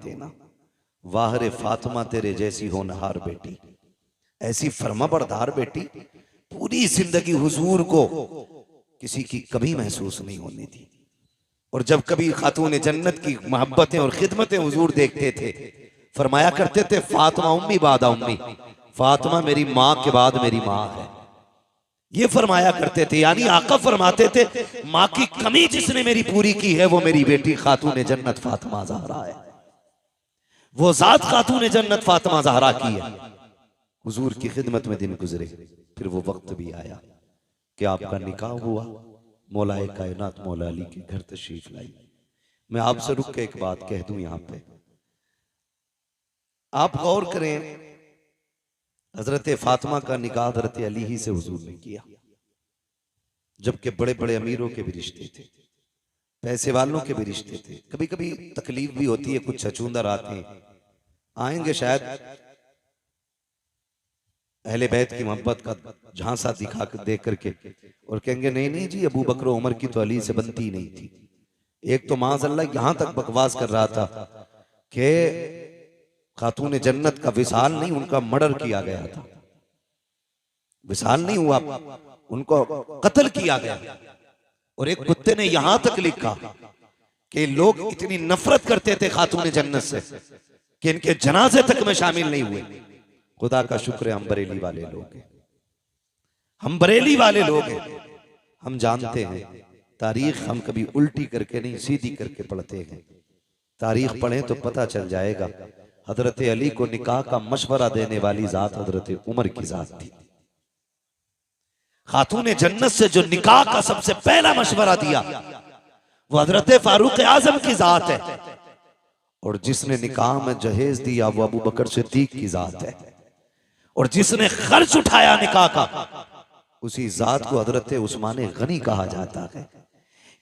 देना, वाहरे फातिमा तेरे जैसी होनहार बेटी, ऐसी फर्माबरदार बेटी, पूरी जिंदगी हुजूर को किसी की कभी महसूस नहीं होने दी। और जब कभी खातून जन्नत की मोहब्बतें और खिदमतें हुजूर देखते थे, फरमाया करते थे फातिमा उम्मी बादा उम्मी, फातिमा मेरी माँ के बाद मेरी माँ है, ये फरमाया करते थे। यानी आका फरमाते थे माँ की कमी जिसने मेरी पूरी की है वो मेरी बेटी खातून जन्नत फातिमा ज़हरा है, वो जात खातून जन्नत फातिमा ज़हरा की है। हुजूर की खिदमत में दिन गुजरे, फिर वो वक्त भी आया कि आपका निकाह हुआ, मौलाए कायनात मौला अली के घर तशरीफ लाई। मैं आपसे रुक के एक बात कह दूं, यहां पे आप गौर करें, हजरत फातिमा का निकाह हजरत अली ही से हुजूर ने किया, जबकि बड़े बड़े अमीरों के भी रिश्ते थे, पैसे वालों के भी रिश्ते थे। कभी कभी तकलीफ भी होती है, कुछ छछूंदर आते हैं, आएंगे शायद अहले बैत की मोहब्बत का झांसा दिखा देख करके और कहेंगे नहीं नहीं जी अबू बकर उमर की तो अली से बनती नहीं थी। एक तो माज़अल्लाह यहां तक बकवास कर रहा था कि खातून जन्नत का विसाल नहीं, उनका मर्डर किया गया था, विसाल नहीं हुआ, उनको कत्ल किया गया। और एक कुत्ते ने यहां तक लिखा कि लोग इतनी नफरत करते थे खातून जन्नत से कि इनके जनाजे तक में शामिल नहीं हुए। खुदा का शुक्र है हम बरेली वाले लोग हैं, हम बरेली वाले लोग हैं, हम जानते हैं तारीख हम कभी उल्टी करके नहीं सीधी करके पढ़ते हैं। तारीख पढ़ें तो पता चल जाएगा हजरत अली को निकाह का मशवरा देने वाली जात हजरत उमर की जात थी। खातून जन्नत से जो निकाह का सबसे पहला मशवरा दिया वो हजरत फारूक आजम की जात है, और जिसने निकाह में जहेज दिया वो अबू बकर सिद्दीक की जात है, और जिसने खर्च उठाया निकाह का उसी जात को हजरत उस्मान गनी कहा जाता है।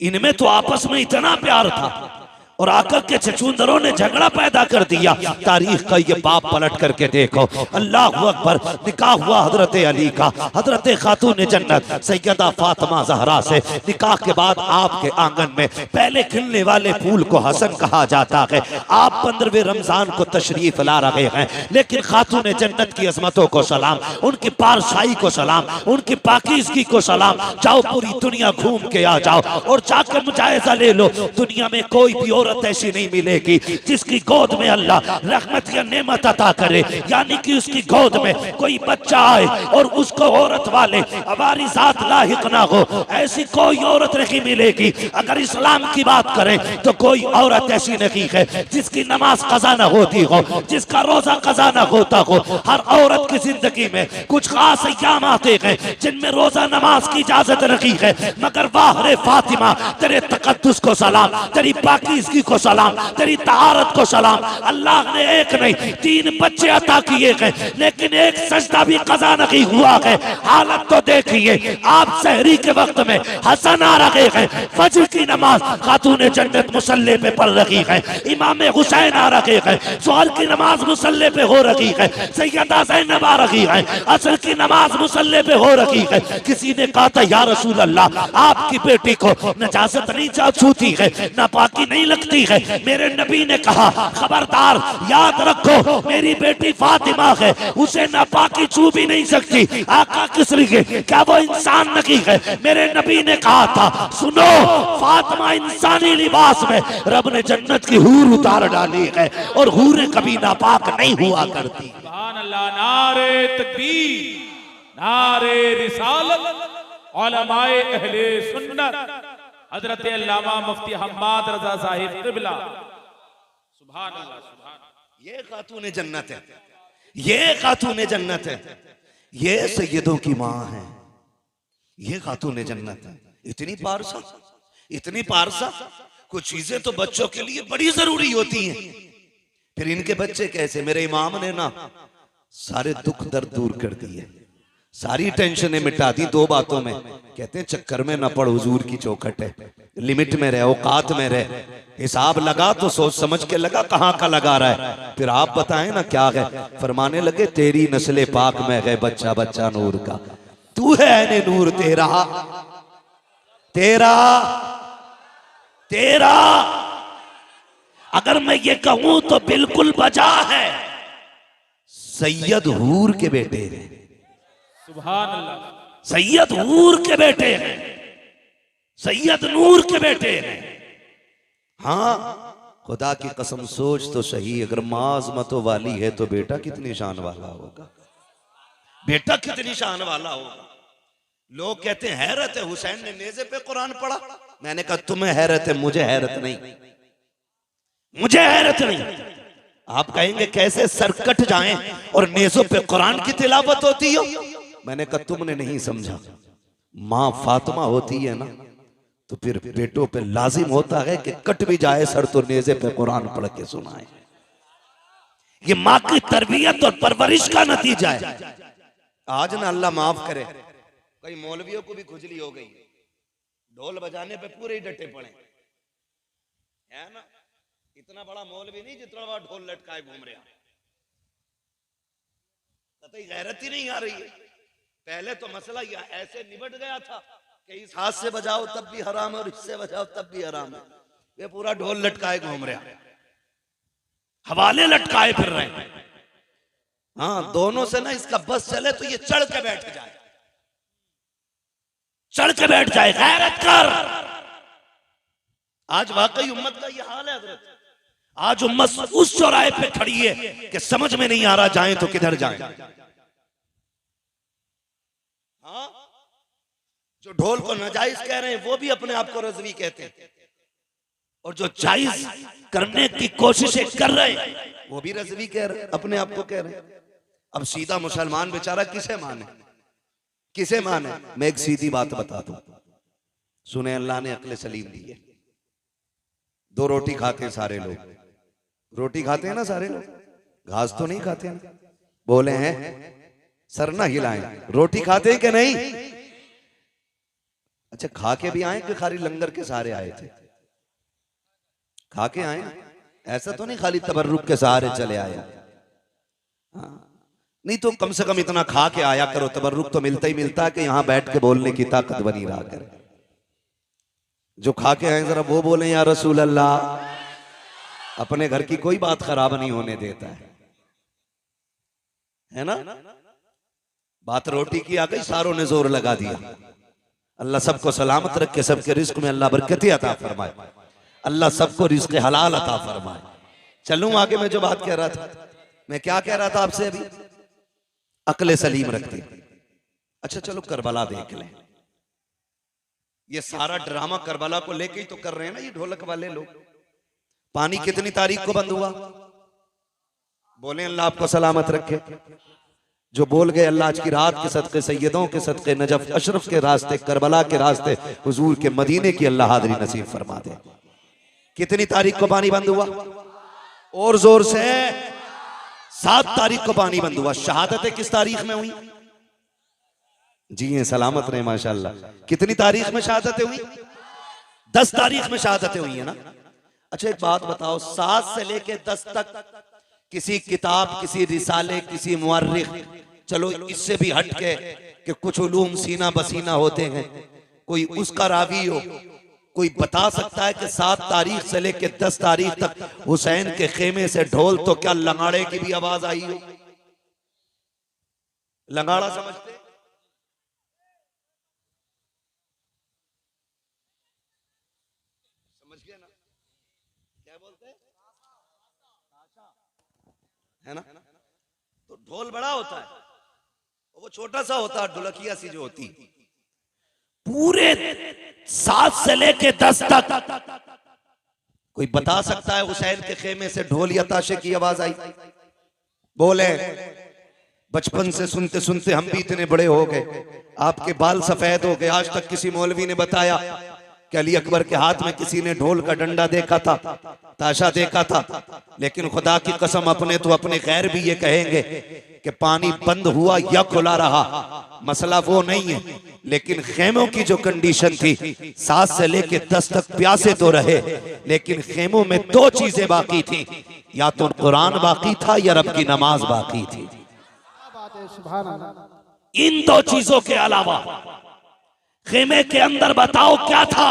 इनमें तो आपस में इतना प्यार था और आका के छछूंदरों ने झगड़ा पैदा कर दिया। तारीख का ये बाप पलट करके देखो, अल्लाह अकबर, निकाह हुआ हजरत अली का, हजरत खातून जन्नत सैयदा फातिमा ज़हरा से। निकाह के बाद आपके आंगन में पहले खिलने वाले फूल को हसन कहा जाता है। आप 15वें रमजान को तशरीफ ला रहे हैं, लेकिन खातून जन्नत की अजमतों को सलाम, उनकी पारसाई को सलाम, उनकी पाकीज़गी को सलाम। जाओ पूरी दुनिया घूम के आ जाओ और जाकर मुजायजा ले लो, दुनिया में कोई भी औरत ऐसी नहीं मिलेगी जिसकी गोद में अल्लाह रहमत या नेमत अता करे, यानी कि उसकी गोद में कोई बच्चा आए और उसको औरत वाले हमारी जात लाहिक ना हो, ऐसी कोई औरत नहीं मिलेगी। अगर इस्लाम की बात करें तो कोई औरत ऐसी नहीं है जिसकी नमाज कज़ा ना होती हो, जिसका रोजा कज़ा ना होता हो। हर औरत की जिंदगी में कुछ खास अय्याम आते हैं जिनमें रोजा नमाज की इजाजत नहीं है, मगर वाह रे फातिमा तेरे तकद्दुस को सलाम, तेरी पाकीज़गी को सलाम, तेरी तहारत को सलाम। अल्लाह ने एक नहीं 3 बच्चे अता किए हैं, लेकिन एक सजदा भी कज़ा नहीं हुआ है। हालत तो देखिए, आप सहरी के वक्त में हसन आ रहे हैं, फजर की नमाज खातून जन्नत मुसल्ले पे पढ़ रही है, इमाम हुसैन आ रहे हैं, ज़ोहर की नमाज मुसल्ले पे हो रही है, सैयदा ज़ैनब आ रही है, असर की नमाज मुसल्ले पे हो रही है। किसी ने कहा था या रसूल अल्लाह आपकी बेटी को नजासत नहीं छूती है, नापाकी नहीं लगती है। मेरे नबी ने कहा खबरदार, याद रखो मेरी बेटी फातिमा है, उसे नापाकी छू भी नहीं सकती। आका किस लिए, क्या वो इंसान नहीं है? मेरे नबी ने कहा था सुनो, फातिमा इंसानी लिबास में रब ने जन्नत की हूर उतार डाली है और हूरें कभी नापाक नहीं हुआ करती। सुभान अल्लाह, नारे तकबीर, नारे रिसालत, उलमाए अहले सुन्नत हजरत अल्लामा मुफ्ती हम्माद रजा साहिब क़िबला। सुभान अल्लाह, सुभान। ये खातून जन्नत है, ये खातून जन्नत है, ये सैयदों की माँ है, ये खातून जन्नत है। इतनी पारसा, इतनी पारसा। कुछ चीजें तो बच्चों के लिए बड़ी जरूरी होती हैं, फिर इनके बच्चे कैसे? मेरे इमाम ने ना सारे दुख दर्द दूर कर दिए, सारी टेंशनें मिटा दी 2 बातों में। कहते हैं चक्कर में न पड़, हुजूर की चौखट है, लिमिट में रहे, औकात में रहे। हिसाब लगा तो सोच समझ के लगा, कहाँ का लगा रहा है। फिर आप बताएं ना क्या है। फरमाने लगे तेरी नस्ले पाक में है बच्चा बच्चा नूर का, तू है ऐने नूर तेरा, तेरा तेरा अगर मैं ये कहूं तो बिल्कुल बजा है। सैयद हूर के बेटे हैं, सुभान अल्लाह, सैयद हूर के बेटे हैं, सैयद नूर के बेटे हैं। हाँ, खुदा की कसम सोच तो सही, अगर माँ अज़मतों वाली है तो बेटा कितनी शान वाला होगा, बेटा कितनी शान वाला होगा। लोग कहते हैं हैरत है हुसैन ने नेज़े पे कुरान पढ़ा। मैंने कहा तुम्हें हैरत है, मुझे हैरत नहीं, मुझे हैरत नहीं। आप कहेंगे कैसे सर कट जाएं और नेज़ों पे कुरान की तिलावत होती हो। मैंने कहा तुमने नहीं समझा, माँ फातिमा होती है ना तो फिर बेटों पे लाजिम होता है कि कट भी जाए सर तो नेज़े पे कुरान पढ़ के सुनाए। ये माँ की तरबियत और परवरिश का नतीजा है। आज ना अल्लाह माफ करे, कई मौलवियों को भी खुजली हो गई, ढोल बजाने पे पूरे ही डटे पड़े है ना। इतना बड़ा मौलवी नहीं जितना बड़ा ढोल लटकाए घूम रहा, कतई गैरत ही नहीं आ रही है। पहले तो मसला यह ऐसे निबट गया था कि इस हाथ से बजाओ तब भी हराम है और इससे बजाओ तब भी हराम है। वे पूरा ढोल लटकाए घूम रहा, हवाले लटकाए फिर रहे हैं। हाँ, दोनों से ना इसका बस चले तो ये चढ़ के बैठ जाए, चढ़ के बैठ जाए, गैरत कर। आज वाकई उम्मत का ये हाल है हजरत। आज उम्मत उस चौराहे पे खड़ी है कि समझ में नहीं आ रहा जाएं तो किधर जाएं। हाँ, जो ढोल को नाजायज कह रहे हैं वो भी अपने आप को रज़वी कहते हैं, और जो जायज करने की कोशिशें कर रहे हैं वो भी रज़वी कह रहे हैं, अपने आप को कह रहे हैं। अब सीधा मुसलमान बेचारा किसे माने, किसे माने। मैं एक सीधी बात बता दूं, सुने अल्लाह ने अक्ल सलीम दी है। दो रोटी खाते हैं सारे लोग, रोटी खाते हैं ना सारे लोग, घास तो नहीं खाते हैं। बोले हैं सर ना हिलाएं, रोटी खाते हैं कि नहीं। अच्छा, खा के भी आए कि खाली लंगर के सहारे आए थे? खा के आए, ऐसा तो नहीं खाली तबर्रुक के सहारे चले आए। हाँ, नहीं तो कम से कम इतना खा के आया करो। तबर्रुक तो मिलता ही मिलता है कि यहां बैठ के बोलने की ताकत बनी रहा करे। जो खा के आए जरा वो बोले या रसूल अल्लाह। अपने घर की कोई बात खराब नहीं होने देता है ना। बात रोटी की आ गई, सारों ने जोर लगा दिया। अल्लाह सबको सलामत रखे, सबके रिस्क में अल्लाह बरकत अता फरमाए, अल्लाह सबको रिस्क हलाल अता फरमाए। चलूं आगे, मैं जो बात कह रहा था, मैं क्या कह रहा था आपसे अभी, अक्ल सलीम रखते। अच्छा चलो करबला देख लें। ये सारा ड्रामा करबला को लेके ही तो कर रहे हैं ना ये ढोलक वाले लोग। पानी कितनी तारीख को बंद हुआ? बोले अल्लाह आपको सलामत रखे। जो बोल गए अल्लाह आज की रात के सदके, सैयदों के सदके, नजफ अशरफ के रास्ते, करबला के रास्ते, हुजूर के मदीने की अल्लाह हाज़री नसीब फरमा दे। कितनी तारीख को पानी बंद हुआ? और जोर से 7 तारीख को पानी बंद हुआ। शहादतें किस तारीख में हुई? जी हैं, सलामत रहे माशाल्लाह। कितनी तारीख में शहादतें हुई? 10 तारीख में शहादतें हुई है ना। अच्छा एक बात बताओ, 7 से लेके 10 तक किसी किताब, किसी रिसाले, किसी मुअर्रिख, चलो इससे भी हट के कि कुछ उलूम सीना बसीना होते हैं, कोई उसका रावी हो, कोई बता सकता है कि 7 तारीख से लेके 10 तारीख तक हुसैन के खेमे से ढोल तो क्या लंगाड़े की भी आवाज आई हो? लंगाड़ा समझते? समझ गए ना क्या बोलते हैं? है ना। तो ढोल बड़ा होता है, वो छोटा सा होता है, ढोलकिया सी जो होती। पूरे 7 से लेके 10 तक कोई बता सकता है हुसैन के खेमे से ढोल या ताशे की आवाज आई? बोले बचपन से सुनते सुनते हम भी इतने बड़े हो गए, आपके बाल सफेद हो गए, आज तक किसी मौलवी ने बताया कि अली अकबर के हाथ में किसी ने ढोल का डंडा देखा था, ताशा देखा था? लेकिन खुदा की कसम अपने तो अपने गैर भी ये कहेंगे कि पानी बंद हुआ या खुला रहा, मसला वो नहीं है। लेकिन खेमों की जो कंडीशन थी, 7 से लेके 10 तक प्यासे तो रहे, लेकिन खेमों में 2 चीजें बाकी थी, या तो कुरान बाकी था या रब की नमाज बाकी थी। इन 2 चीजों के अलावा खेमे के अंदर बताओ क्या था?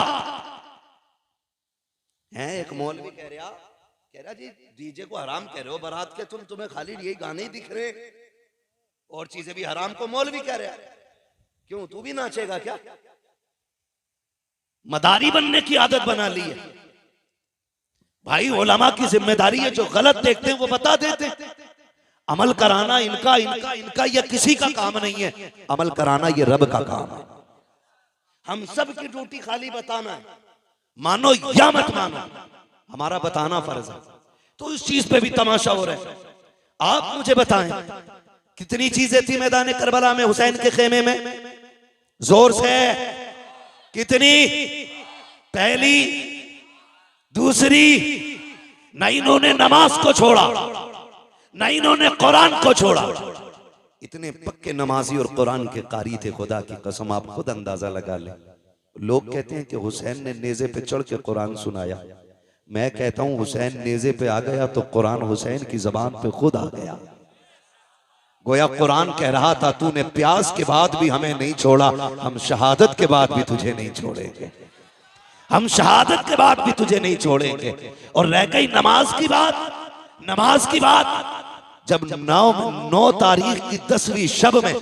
है एक मौलवी कह रहा कि कह रहा जी डीजे को हराम कह रहे हो बारात के तुम, तुम्हें खाली यही गाने ही दिख रहे और चीजें भी हराम को मौलवी कह रहा है, क्यों तू भी नाचेगा क्या? मदारी बनने की आदत बना ली है भाई। उलमा की जिम्मेदारी है, जो गलत देखते हैं वो बता देते हैं। अमल कराना इनका इनका इनका या किसी का काम नहीं है, अमल कराना ये रब का काम है। हम सब की ड्यूटी खाली बताना है, मानो या मत मानो, हमारा बताना फर्ज है। तो इस चीज पे भी तमाशा हो रहा है। आप मुझे बताएं कितनी चीजें थी मैदान करबला में हुसैन के खेमे में? जोर से कितनी? पहली, दूसरी, न इन्होंने नमाज को छोड़ा, न इन्होंने कुरान को छोड़ा। इतने पक्के नमाजी और कुरान के कारी थे, खुदा की कसम आप खुद अंदाजा लगा लें। लोग कहते हैं कि हुसैन ने नेज़े पे चढ़ के कुरान सुनाया। मैं कहता हूं हुसैन नेज़े पे आ गया तो कुरान हुसैन की जबान पे खुद आ गया। गोया कुरान कह रहा था तूने प्यास के बाद भी हमें नहीं छोड़ा, हम शहादत के बाद भी तुझे नहीं छोड़ेंगे, हम शहादत के बाद भी तुझे नहीं छोड़ेंगे। और रह गई नमाज की बात, नमाज की बात, जब 9 तारीख की 10वीं शब में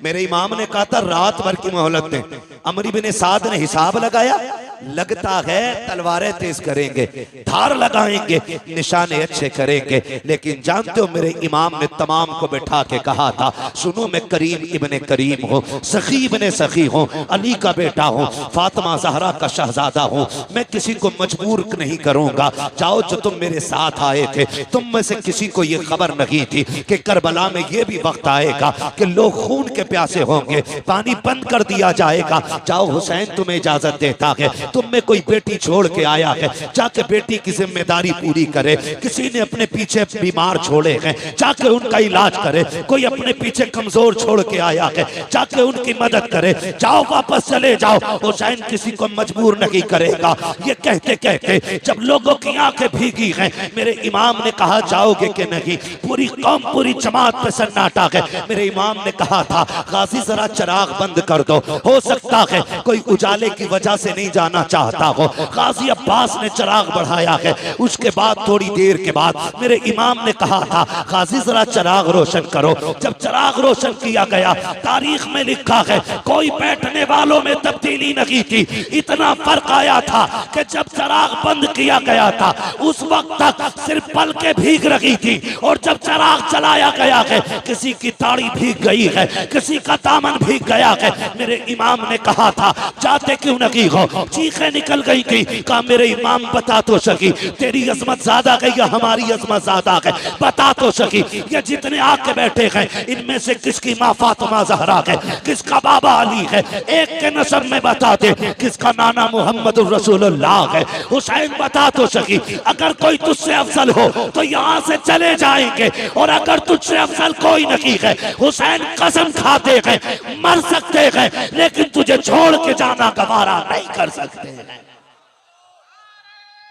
मेरे इमाम ने कहा था रात भर की मोहलत दें, अमर इब्न साद ने हिसाब लगाया, लगता है तलवारें तेज करेंगे, धार लगाएंगे, निशाने अच्छे करेंगे। लेकिन जानते हो मेरे इमाम ने तमाम को बैठा के कहा था सुनो मैं करीम इब्ने करीम हूँ, सखी इब्ने सखी हूँ, अली का बेटा हूँ, फातिमा जहरा का शहजादा हूँ, मैं किसी को मजबूर नहीं करूंगा। जाओ जो तुम मेरे साथ आए थे तुम में से किसी को ये खबर नहीं थी कि करबला में ये भी वक्त आएगा कि लोग खून के प्यासे होंगे, पानी बंद कर दिया जाएगा। जाओ हुसैन तुम्हें इजाजत देता है, तुम में कोई बेटी छोड़ के आया है, जाके बेटी की जिम्मेदारी पूरी करे। किसी ने अपने पीछे बीमार छोड़े हैं, जाके उनका इलाज करे। कोई अपने पीछे कमजोर छोड़ के आया है, जाके उनकी मदद करे। जाओ वापस चले जाओ, हुसैन किसी को मजबूर नहीं करेगा। ये कहते कहते जब लोगों की आंखें भीगी हैं, मेरे इमाम ने कहा जाओगे कि नहीं? पूरी कौम पूरी जमात पे सन्नाटा है। मेरे इमाम ने कहा था गाजी जरा चिराग बंद कर दो, हो सकता है कोई उजाले की वजह से नहीं जाना चाहता हो। गाजी अब्बास ने चिराग बढ़ाया है। उसके बाद थोड़ी देर के बाद मेरे इमाम ने कहा था गाजी जरा चिराग रोशन करो। जब चिराग रोशन किया गया, तारीख में लिखा है कोई बैठने वालों में तब्दीली नहीं थी। इतना फर्क आया था कि जब चिराग बंद किया गया था उस वक्त तक सिर्फ पलकें भीग रही थी, और जब चिराग चलाया गया है किसी की ताड़ी भीग गई है, किसी का दामन भीग गया है। मेरे इमाम ने कहा था जाते क्यों नहीं हो? चीखें निकल गई थी। कहा मेरे इमाम बता तो सकी तेरी अजमत ज्यादा है या हमारी अजमत ज्यादा है? बता तो सकी ये जितने आके बैठे हैं इनमें से किसकी माँ फातिमा जहरा है, किसका बाबा अली है? एक के नसब में बता दे, किसका नाना मोहम्मद रसूलुल्लाह है? हुसैन बता तो सकी। अगर कोई तुझसे अफजल हो तो यहाँ से चले जाएंगे, और अगर तुझसे अफजल कोई नहीं है हुसैन कसम खाते हैं मर सकते हैं, लेकिन तुझे छोड़ के जाना गवारा नहीं कर सकते हैं।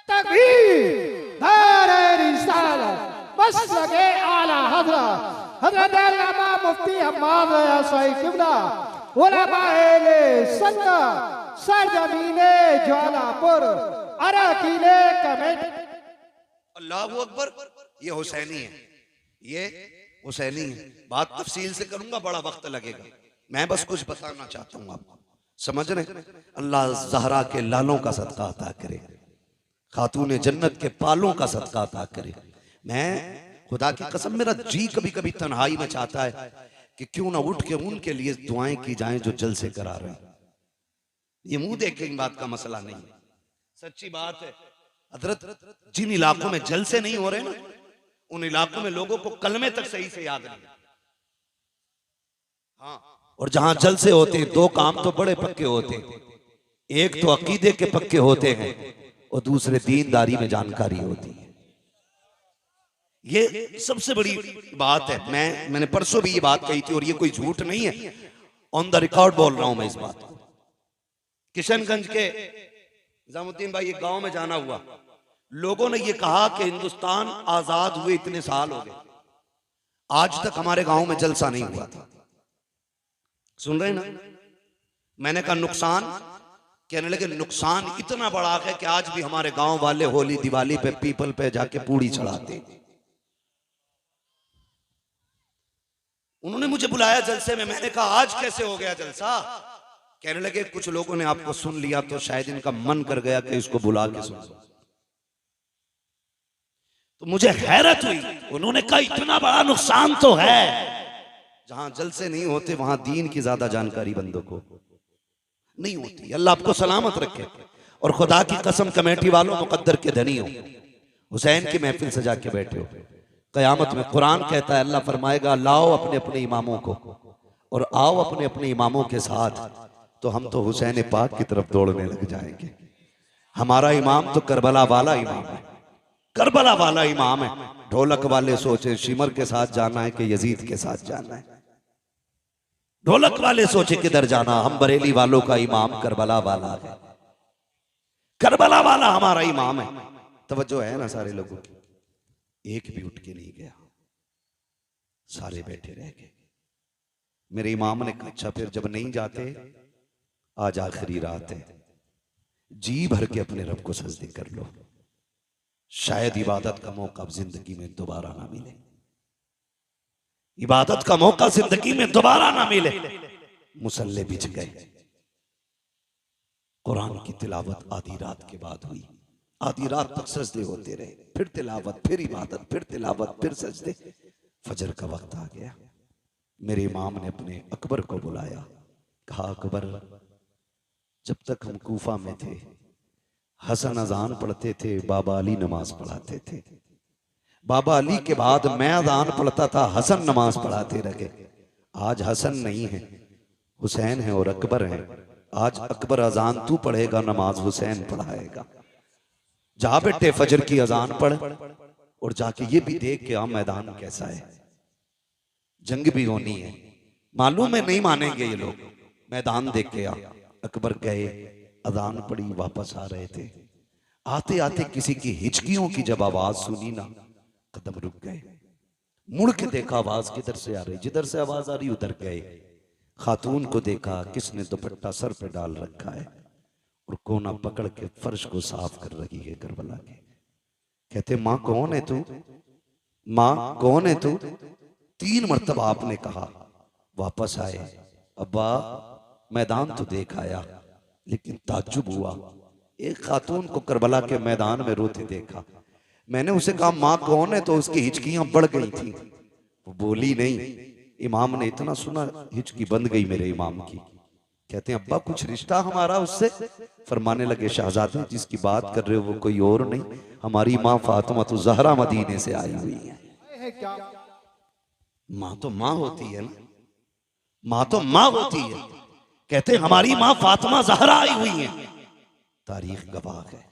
तकबीर, नारे रिसालत, मसलके आला हज़रत हज़रत अल्लामा मुफ्ती हम्माद यासई किबला उलमाए सुन्नत सरजमीने ज्वालापुर अरकीले कमेटी। अल्लाहू अकबर। ये हुसैनी है, ये हुसैनी है। बात तफसील से करूंगा, बड़ा वक्त लगेगा। मैं बस कुछ बताना चाहता हूँ आपको, समझ रहे? अल्लाह जहरा के लालों का सदका अता करे, खातून जन्नत के पालों का सदका अता करे। मैं खुदा की कसम, मेरा जी कभी कभी तन्हाई में चाहता है कि क्यों ना उठ के उनके लिए दुआएं की जाएं जो जलसे करा रहे हैं। ये मुंह देख के इन बात का मसला नहीं है, सच्ची बात है। हजरत जिन इलाकों में जलसे नहीं हो रहे ना, उन इलाकों में लोगों को कलमे तक सही से याद नहीं। हाँ, और जहां जलसे होते हैं दो काम तो बड़े पक्के होते हैं। एक तो अकीदे के पक्के होते हैं और दूसरे दीनदारी में जानकारी होती है। ये सबसे बड़ी बात है। मैंने परसों भी ये बात कही थी और ये कोई झूठ नहीं है, ऑन द रिकॉर्ड बोल रहा हूं मैं इस बात को। किशनगंज के निजामुद्दीन भाई एक गांव में जाना हुआ, लोगों ने ये कहा कि हिंदुस्तान आजाद हुए इतने साल हो गए, आज तक हमारे गांव में जलसा नहीं हुआ था। सुन रहे ना? मैंने कहा नुकसान कहने लगे नुकसान इतना बड़ा है कि आज भी हमारे गांव वाले होली दिवाली पे पीपल पे जाके पूड़ी चढ़ाते। उन्होंने मुझे बुलाया जलसे में, मैंने कहा आज कैसे हो गया जलसा? कहने लगे कुछ लोगों ने आपको सुन लिया तो शायद इनका मन कर गया कि इसको बुला के सुन। तो मुझे हैरत हुई। उन्होंने कहा इतना बड़ा नुकसान तो है। जहां जलसे नहीं होते वहां दीन की ज्यादा जानकारी बंदों को नहीं होती। अल्लाह आपको सलामत रखे। और खुदा की कसम कमेटी वालों मुकद्दर के धनी हो, हुसैन की महफिल सजा के बैठे हो। कयामत में कुरान कहता है, अल्लाह फरमाएगा लाओ अपने अपने इमामों को और आओ अपने अपने इमामों के साथ, तो हम तो हुसैन पाक की तरफ दौड़ने लग जाएंगे। हमारा इमाम तो करबला वाला इमाम है, करबला वाला इमाम है। ढोलक वाले सोचे शिमर के साथ जाना है कि यजीद के साथ जाना है। ढोलक वाले सोचे किधर जाना। हम बरेली वालों का इमाम करबला वाला है, करबला वाला हमारा इमाम है। तवज्जो है ना सारे लोगों की? एक भी उठ के नहीं गया, सारे बैठे रह गए। मेरे इमाम ने कहा अच्छा फिर जब नहीं जाते, आज आखिरी रात है, जी भर के अपने रब को सजदे कर लो। शायद इबादत का मौका जिंदगी में दोबारा ना मिले, इबादत का मौका जिंदगी में दोबारा ना मिले। मुसल्ले बिछ गए। कुरान की तिलावत आधी रात के बाद हुई। आधी रात तक सजदे होते रहे, फिर तिलावत, फिर इबादत, फिर तिलावत, फिर सजदे। फजर का वक्त आ गया। मेरे इमाम ने अपने अकबर को बुलाया, कहा अकबर, जब तक हम कूफा में थे हसन अजान पढ़ते थे, बाबा अली नमाज पढ़ाते थे। बाबा अली के बाद मैं अजान पढ़ता था, हसन नमाज पढ़ाते रहे। आज हसन नहीं है, हुसैन है और अकबर है। आज अकबर अजान तू पढ़ेगा, नमाज हुसैन पढ़ाएगा। जा बेटे फजर की अजान पढ़ और जाके ये भी देख के आ मैदान कैसा है। जंग भी होनी है, मालूम है नहीं मानेंगे ये लोग। मैदान देख के आ। अकबर गए, अजान पड़ी, वापस आ रहे थे। आते आते किसी की हिचकियों की जब आवाज सुनी ना, कदम रुक गए। मुड़ के देखा आवाज किधर से आ रही, जिधर से आवाज आ रही उधर गए। खातून को देखा, किसने दुपट्टा सर पे डाल रखा है और कोना पकड़ के फर्श को साफ कर रही है करबला के। कहते माँ कौन है तू, माँ कौन है तू? 3 मरतबा आपने कहा। वापस आए, अब्बा मैदान तो देख आया, लेकिन ताज्जुब हुआ, एक खातून को करबला के मैदान में रोते देखा। मैंने उसे कहा माँ कौन है, तो उसकी हिचकियां बढ़ गई थी, वो बोली नहीं। इमाम ने इतना सुना, हिचकी बंद गई मेरे इमाम की। कहते हैं अब्बा कुछ रिश्ता हमारा उससे? फरमाने लगे शहजादे जिसकी बात कर रहे हो वो कोई और नहीं, हमारी माँ फातिमा तो ज़हरा मदीने से आई हुई है। माँ तो माँ होती है ना, माँ तो माँ होती है। कहते हमारी माँ फातिमा ज़हरा आई हुई है। तारीख गवाह है,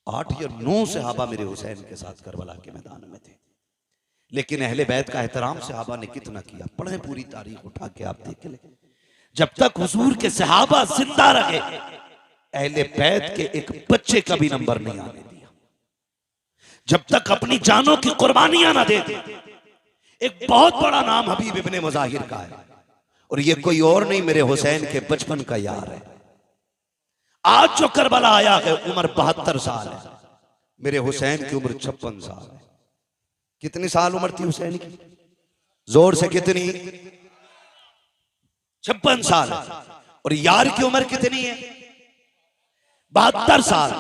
8 या 9 सहाबा मेरे हुसैन के साथ करबला के मैदान में थे। लेकिन अहले बैत का एहतराम सहाबा ने कितना किया, पढ़े पूरी तारीख उठा के आप देख ले। जब तक हुजूर के सहाबा जिंदा रहे, अहले बैत के एक बच्चे का भी नंबर नहीं आने दिया। जब तक अपनी जानों की कुर्बानियां ना दे दी। एक बहुत बड़ा नाम हबीब इब्ने मुजाहिर का है, और ये कोई और नहीं, मेरे हुसैन के बचपन का यार है। आज जो करबला आया है उम्र 72 साल है, मेरे हुसैन की उम्र 56 साल है। कितनी साल उम्र थी हुसैन की? जोर से कितनी? 56 साल। और यार की उम्र कितनी है? 72 साल।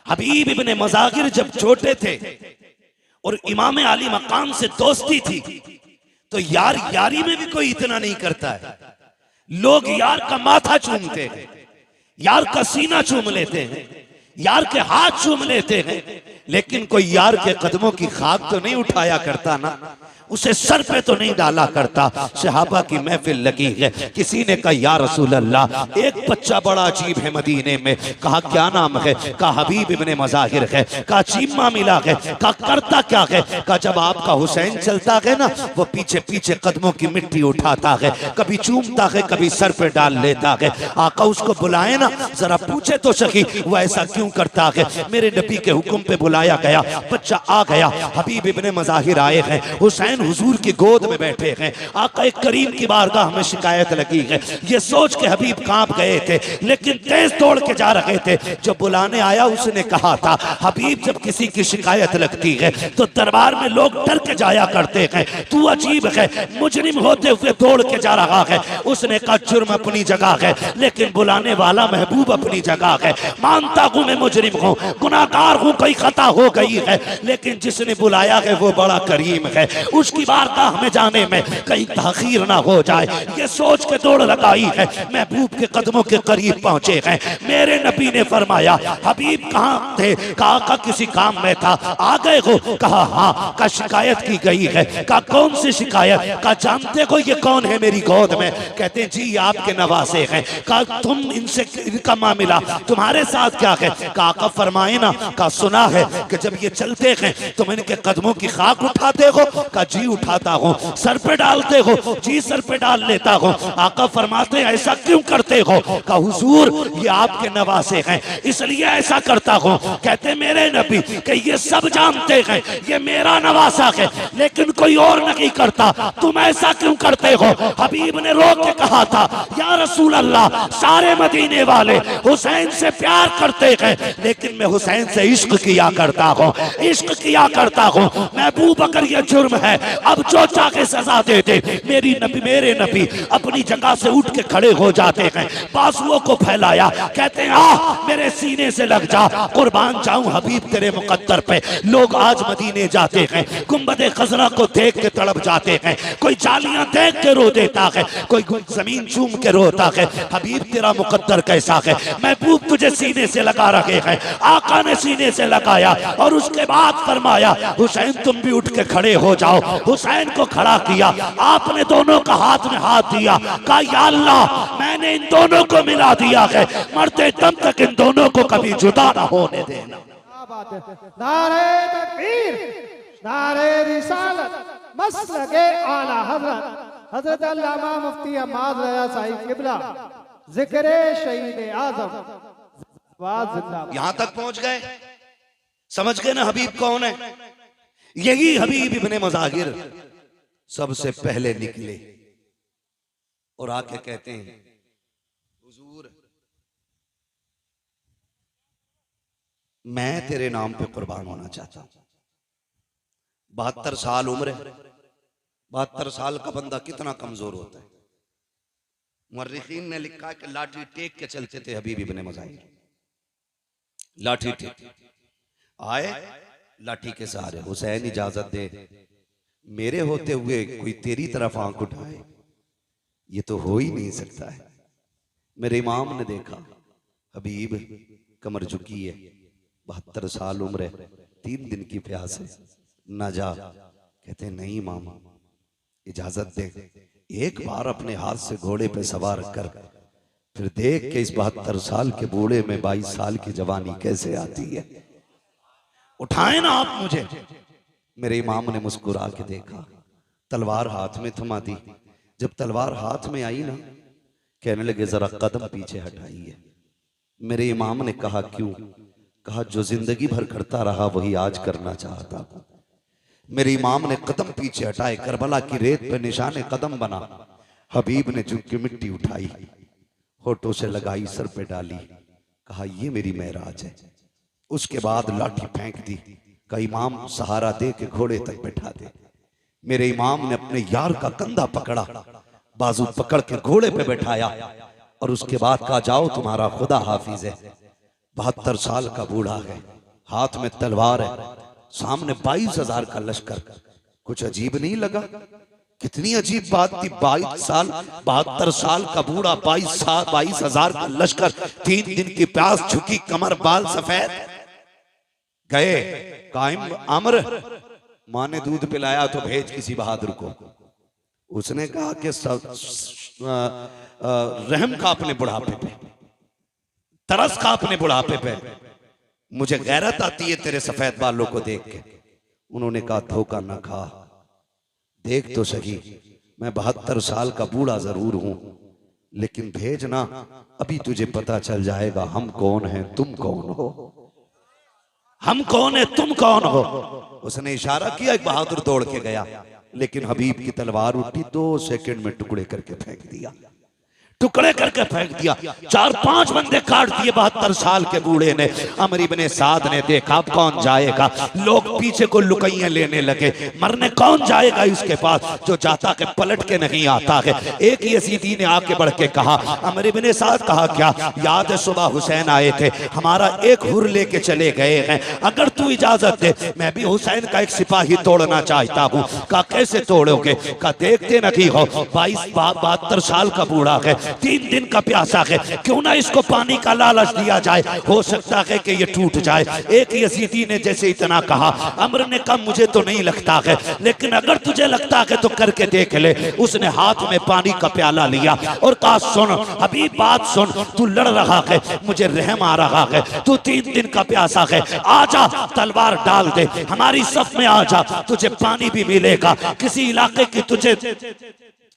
हबीब इब्ने मुजाहिर जब छोटे थे और इमाम आली मकाम से दोस्ती थी, तो यार यारी में भी कोई इतना नहीं करता है। लोग यार का माथा चूमते हैं, यार का सीना चूम लेते हैं, यार के हाथ चूम लेते हैं, लेकिन कोई यार के कदमों की खाक तो नहीं उठाया करता ना, उसे सर पे तो नहीं डाला करता। सहाबा की महफिल लगी है, किसी ने कहा या रसूल अल्लाह, एक बच्चा बड़ा अजीब है मदीने में। कहा क्या नाम है? कहा हबीब इब्ने मुजाहिर है। कहा चीमा मिला है। कहा करता क्या है? कहा जब आपका हुसैन चलता है ना, वो पीछे पीछे कदमों की मिट्टी उठाता है, कभी चूमता है, कभी सर पे डाल लेता है। आका उसको बुलाए ना, जरा पूछे तो सही वो ऐसा क्यों करता है। मेरे नबी के हुक्म पे बुलाया गया, बच्चा आ गया, हबीब इब्ने मुजाहिर आए हैं, हुसैन हुसैन हुजूर की गोद में बैठे हैं, आका करीम की बारगाह में शिकायत लगी है। ये सोच के हबीब कांप गए थे, लेकिन तेज तोड़ के जा रहे थे। जब बुलाने आया उसने कहा था, हबीब जब किसी की शिकायत लगती है तो दरबार में लोग डर के जाया करते हैं, तू अजीब है, मुजरिम होते हुए दौड़ के जा रहा है। उसने कहा जुर्म अपनी जगह है, लेकिन बुलाने वाला महबूब अपनी जगह है। मानता हूं मैं मुजरिम हूं, गुनाहगार हूं, कोई खता हो गई है, लेकिन जिसने बुलाया है वो बड़ा करीम है, उसकी बारगाह में जाने में कहीं ताखीर ना हो जाए। ये सोच के दौड़ लगाई है, महबूब के कदमों के करीब पहुंचे हैं। मेरे नबी ने फरमाया, हबीब कहाँ थे? कहा किसी काम में था, आ गए हो? कहा हाँ। का शिकायत की गई है? का कौन सी शिकायत? का जानते हो ये कौन है मेरी गोद में? कहते जी आपके नवासे हैं। का तुम इनसे इनका मामला तुम्हारे साथ क्या है? का फरमाए ना। का सुना है कि जब ये चलते हैं तुम इनके कदमों की खाक उठाते हो? का जी उठाता हूँ। सर पे डालते हो? जी सर पे डाल लेता हूँ। आका फरमाते ऐसा क्यों करते हो? का हुजूर ये आपके नवासे हैं इसलिए ऐसा करता हूँ। कहते मेरे नबी कि ये सब जानते हैं ये मेरा नवासा है, लेकिन कोई और नहीं करता, तुम ऐसा क्यों करते हो? हबीब ने रोक के कहा था, या रसूल अल्लाह, सारे मदीने वाले हुसैन से प्यार करते हैं, लेकिन मैं हुसैन से इश्क किया करता हूँ, इश्क किया करता हूँ। महबूब अगर ये जुर्म है, अब जो चाहे सजा दे दे। मेरे नबी अपनी जगह से उठ के खड़े हो जाते हैं, बाजुओं को फैलाया, कहते हैं आ मेरे सीने से लग जा, कुर्बान जाऊं हबीब तेरे मुकद्दर पे। लोग आज मदीने जाते हैं, गुंबद खजरा को देख के तड़प जाते हैं, कोई जालियां देख के रो देता है, कोई जमीन चूम के रोता है। हबीब तेरा मुकद्दर कैसा है? महबूब तुझे सीने से लगा रखे हैं। आका ने सीने से लगाया और उसके बाद फरमाया, हुसैन तुम भी उठ के खड़े हो जाओ। हुसैन को खड़ा किया, आपने दोनों का हाथ में हाथ दिया, कहा या अल्लाह मैंने इन दोनों को मिला दिया है, मरते दम तक इन दोनों को कभी जुदा ना होने देना। नारे तकबीर, नारे रिसालत, मसलके आला हजरत हजरत अल्लामा मुफ्ती अहमद रजा साहिब किबला, जिक्र शहीद आजम जिंदाबाद। यहां तक पहुंच गए, समझ गए ना हबीब कौन है? यही हबीब इब्ने मज़ाहिर सबसे पहले निकले और आके कहते हैं, हुजूर मैं तेरे नाम पे कुर्बान होना चाहता हूं। 72 साल उम्र है, 72 साल का बंदा कितना कमजोर होता है। मुर्रिखीन ने लिखा कि लाठी टेक के चलते थे हबीब इब्ने मज़ाहिर, लाठी टेक आए, लाठी के सहारे। हुसैन इजाजत दे, मेरे होते हुए कोई तेरी तरफ आंख उठाए, ये तो हो ही नहीं सकता है। मेरे इमाम ने देखा हबीब कमर झुकी है, 72 साल उम्र है, 3 दिन की प्यास है, ना जा। कहते नहीं इमाम इजाजत दे, एक बार अपने हाथ से घोड़े पे सवार कर, फिर देख के इस 72 साल के बूढ़े में 22 साल की जवानी कैसे आती है, उठाए ना आप मुझे। मेरे इमाम ने मुस्कुरा के देखा, तलवार हाथ में थमा दी। जब तलवार हाथ में आई ना, कहने लगे जरा कदम पीछे हटाइए। मेरे इमाम ने कहा क्यों? कहा जो जिंदगी भर करता रहा वही आज करना चाहता हूं। मेरे इमाम ने कदम पीछे हटाए, करबला की रेत पे निशाने कदम बना। हबीब ने झुक के मिट्टी उठाई, होठों से लगाई, सर पे डाली, कहा ये मेरी मेराज है। उसके बाद लाठी फेंक दी, का इमाम सहारा दे के घोड़े तक बैठा दे। मेरे इमाम ने अपने यार का कंधा पकड़ा, बाजू पकड़ के घोड़े पे बैठाया और उसके बाद कहा जाओ तुम्हारा खुदा हाफिज है। 72 साल का बूढ़ा है, हाथ में तलवार है, सामने 22,000 का लश्कर। कुछ अजीब नहीं लगा? कितनी अजीब बात थी। 72 साल का बूढ़ा, 22,000 का लश्कर, 3 दिन की प्यास, झुकी कमर, बाल सफेद। गए कायम अमर, माँ ने दूध पिलाया तो भेज किसी बहादुर को। उसने कहा कि रहम का अपने बुढ़ापे पे, तरस का अपने बुढ़ापे पे, मुझे गैरत आती है तेरे सफेद बालों को देख के। उन्होंने कहा धोखा ना खा, देख तो सही, मैं 72 साल का बूढ़ा जरूर हूं, लेकिन भेजना, अभी तुझे पता चल जाएगा हम कौन हैं, तुम कौन हो। हम कौन है, तुम कौन हो। उसने इशारा किया, एक बहादुर दौड़ के गया, लेकिन हबीब की तलवार उठी, 2 सेकंड में टुकड़े करके फेंक दिया, टुकड़े करके फेंक दिया। 4-5 बंदे काट दिए 72 साल के बूढ़े ने। अमर इब्ने साद ने देखा अब कौन जाएगा, लोग पीछे को लुकैया लेने लगे, मरने कौन जाएगा इसके पास, जो जाता के पलट के नहीं आता है। एक यजीदी ने आके बढ़ के कहा, अमर इब्ने साद, कहा क्या याद है सुबह हुसैन आए थे, हमारा एक हुर लेके चले गए हैं, अगर तू इजाजत दे मैं भी हुसैन का एक सिपाही तोड़ना चाहता हूँ। कहा कैसे तोड़ोगे, कहा देखते नहीं हो 22-72 साल का बूढ़ा है, 3 दिन का प्यासा है, क्यों ना इसको पानी का लालच दिया जाए, हो सकता है कि ये टूट जाए। एक यजीदी ने जैसे इतना कहा, अमर ने कहा मुझे तो नहीं लगता है, लेकिन अगर तुझे लगता है तो करके देख ले। उसने हाथ में पानी का प्याला लिया और कहा सुन हबीब बात सुन, तू लड़ रहा है, मुझे रहम आ रहा है, तू 3 दिन का प्यासा है, आजा तलवार डाल दे, हमारी सफ में आजा, तुझे पानी भी मिलेगा,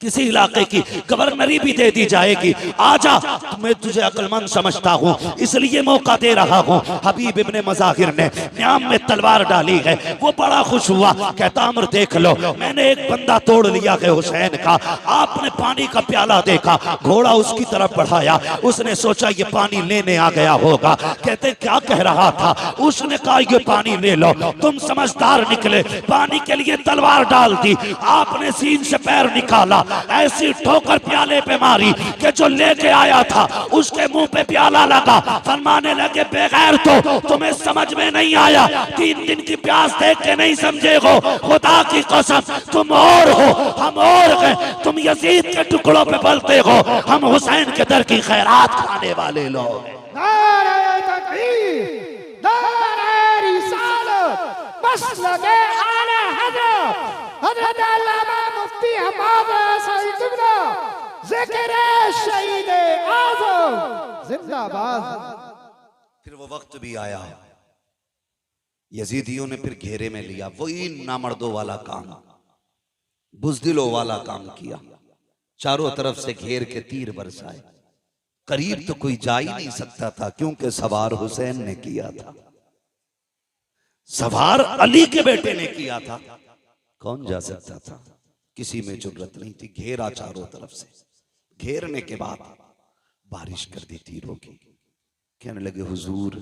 किसी इलाके की गवर्नरी भी दे दी जाएगी, आजा, मैं तुझे अक्लमंद समझता हूँ इसलिए मौका दे रहा हूँ। हबीब इब्ने मज़ाहिर ने न्याम में तलवार डाली है, वो बड़ा खुश हुआ, कहता अमर देख लो मैंने एक बंदा तोड़ लिया है हुसैन का। आपने पानी का प्याला देखा, घोड़ा उसकी तरफ बढ़ाया, उसने सोचा ये पानी लेने आ गया होगा, कहते क्या कह रहा था, उसने कहा ये पानी ले लो, तुम समझदार निकले, पानी के लिए तलवार डाल दी, आपने सीन से पैर निकाला, ऐसी ठोकर प्याले पे मारी कि जो लेके आया था उसके मुंह पे प्याला लगा, फरमाने लगे बेगैर तो तुम्हें समझ में नहीं आया, 3 दिन की प्यास देख के नहीं समझे हो, खुदा की कसम तुम और हो हम और हैं, तुम यजीद के टुकड़ों पे पलते हो, हम हुसैन के दर की खैरात खाने वाले लोग। नारे तकबीर, नारे रिसालत, मसलके आला हज़रत हज़रत अल्लामा मुफ्ती हम्माद सईद किबला, ज़िक्र शहीद आज़म जिंदाबाद। फिर वो वक्त भी आया, यजीदियों ने फिर घेरे में लिया, वही नामर्दों वाला काम, बुज़दिलों वाला काम किया, चारों तरफ से घेर के तीर बरसाए, करीब तो कोई जा ही नहीं सकता था क्योंकि सवार हुसैन ने किया था, सवार अली के बेटे ने किया था, कौन जा सकता था, किसी में जुर्रत नहीं थी। घेरा चारों तरफ से, घेरने के बाद बारिश कर दी तीरों की, कहने लगे हुजूर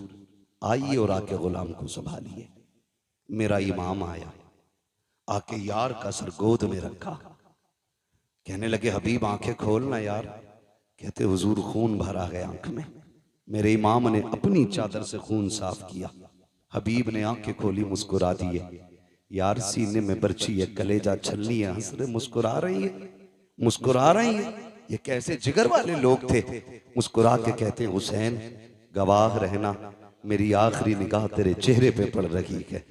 आइए और आके गुलाम को संभालिए। मेरा इमाम आया, आके यार का सर गोद में रखा, कहने लगे हबीब आंखें खोलना यार, कहते हुजूर खून भरा है आंख में, मेरे इमाम ने अपनी चादर से खून साफ किया। हबीब ने आंखें खोली, मुस्कुरा दिए, यार सीने में बर्छी है, कलेजा छलनी है, हंस रहे, मुस्कुरा रही है, मुस्कुरा रही है, ये कैसे जिगर वाले लोग थे। मुस्कुरा के कहते हैं हुसैन गवाह रहना, मेरी आखिरी निगाह तेरे चेहरे पे पड़ रही है,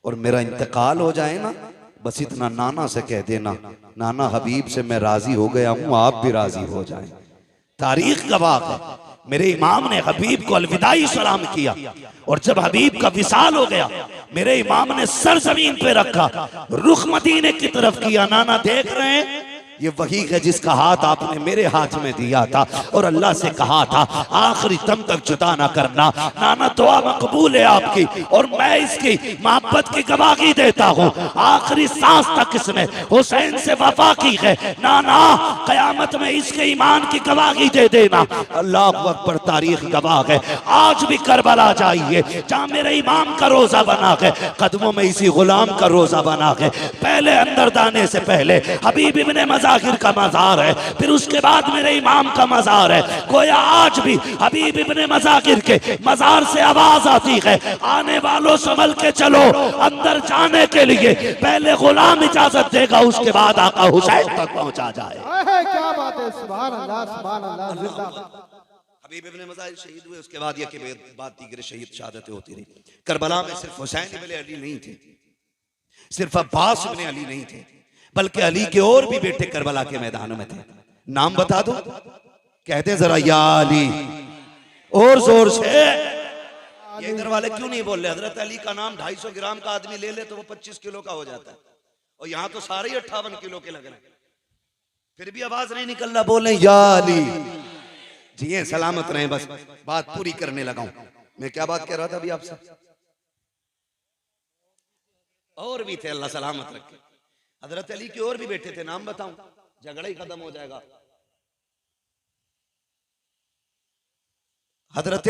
और मेरा इंतकाल हो जाए ना बस इतना नाना से कह देना, नाना हबीब से मैं राजी हो गया हूं, आप भी राजी हो जाएं। तारीख गवाह है, मेरे इमाम ने हबीब को अलविदाई सलाम किया, और जब हबीब का विसाल हो गया मेरे इमाम ने सर जमीन पे रखा, रुख मदीने की तरफ किया। नाना देख रहे हैं ये वही है जिसका हाथ आपने मेरे हाथ में दिया था और अल्लाह से कहा था आखिरी दम तक जुदा ना करना। नाना दुआ मकबूल है आपकी और मैं इसकी मोहब्बत की गवाही देता हूँ। आखिरी सांस तक इसने हुसैन से वफा की है। नाना कयामत में इसके ईमान की गवाही दे देना। अल्लाह अकबर, तारीख गवाह है। आज भी करबला जाइए जहाँ मेरे इमाम का रोजा बना है, कदमों में इसी गुलाम का रोजा बना है। पहले अंदर दाने से पहले हबीब इब्ने मज़ाहिर का मज़ार है, फिर उसके बाद मेरे इमाम का मज़ार है। गोया आज भी हबीब इब्ने मज़ाहिर के मज़ार से आवाज आती है, आने वालों संभल के चलो। अंदर जाने के लिए पहले गुलाम इजाजत देगा, उसके बाद आका हुसैन तक पहुंचा जाए। क्या बात है, सुभान अल्लाह, सुभान अल्लाह, जिंदाबाद। हबीब इब्ने मज़ाहिर शहीद हुए, उसके बाद ये बात दीगर शहीद शहादतें होती रही। करबला में सिर्फ हुसैन इब्ने अली नहीं थे, सिर्फ अब्बास इब्ने अली नहीं थे, बल्कि अली के और भी बेटे करबला के मैदानों में थे। नाम बता दो, कहते जरा या अली, और जोर से। ये इधर वाले क्यों नहीं बोल रहे? हजरत अली का नाम 250 ग्राम का आदमी ले ले तो वो 25 किलो का हो जाता है, और यहाँ तो सारे ही 58 किलो के लग रहे हैं, फिर भी आवाज नहीं निकल रहा। बोले या अली। जी सलामत रहे, बस बात पूरी करने लगा हूं। मैं क्या बात कह रहा था अभी आपसे? और भी थे, अल्लाह सलामत रखे। हजरत अली के और भी बेटे थे, नाम बताऊं, झगड़ा ही खत्म हो जाएगा। हजरत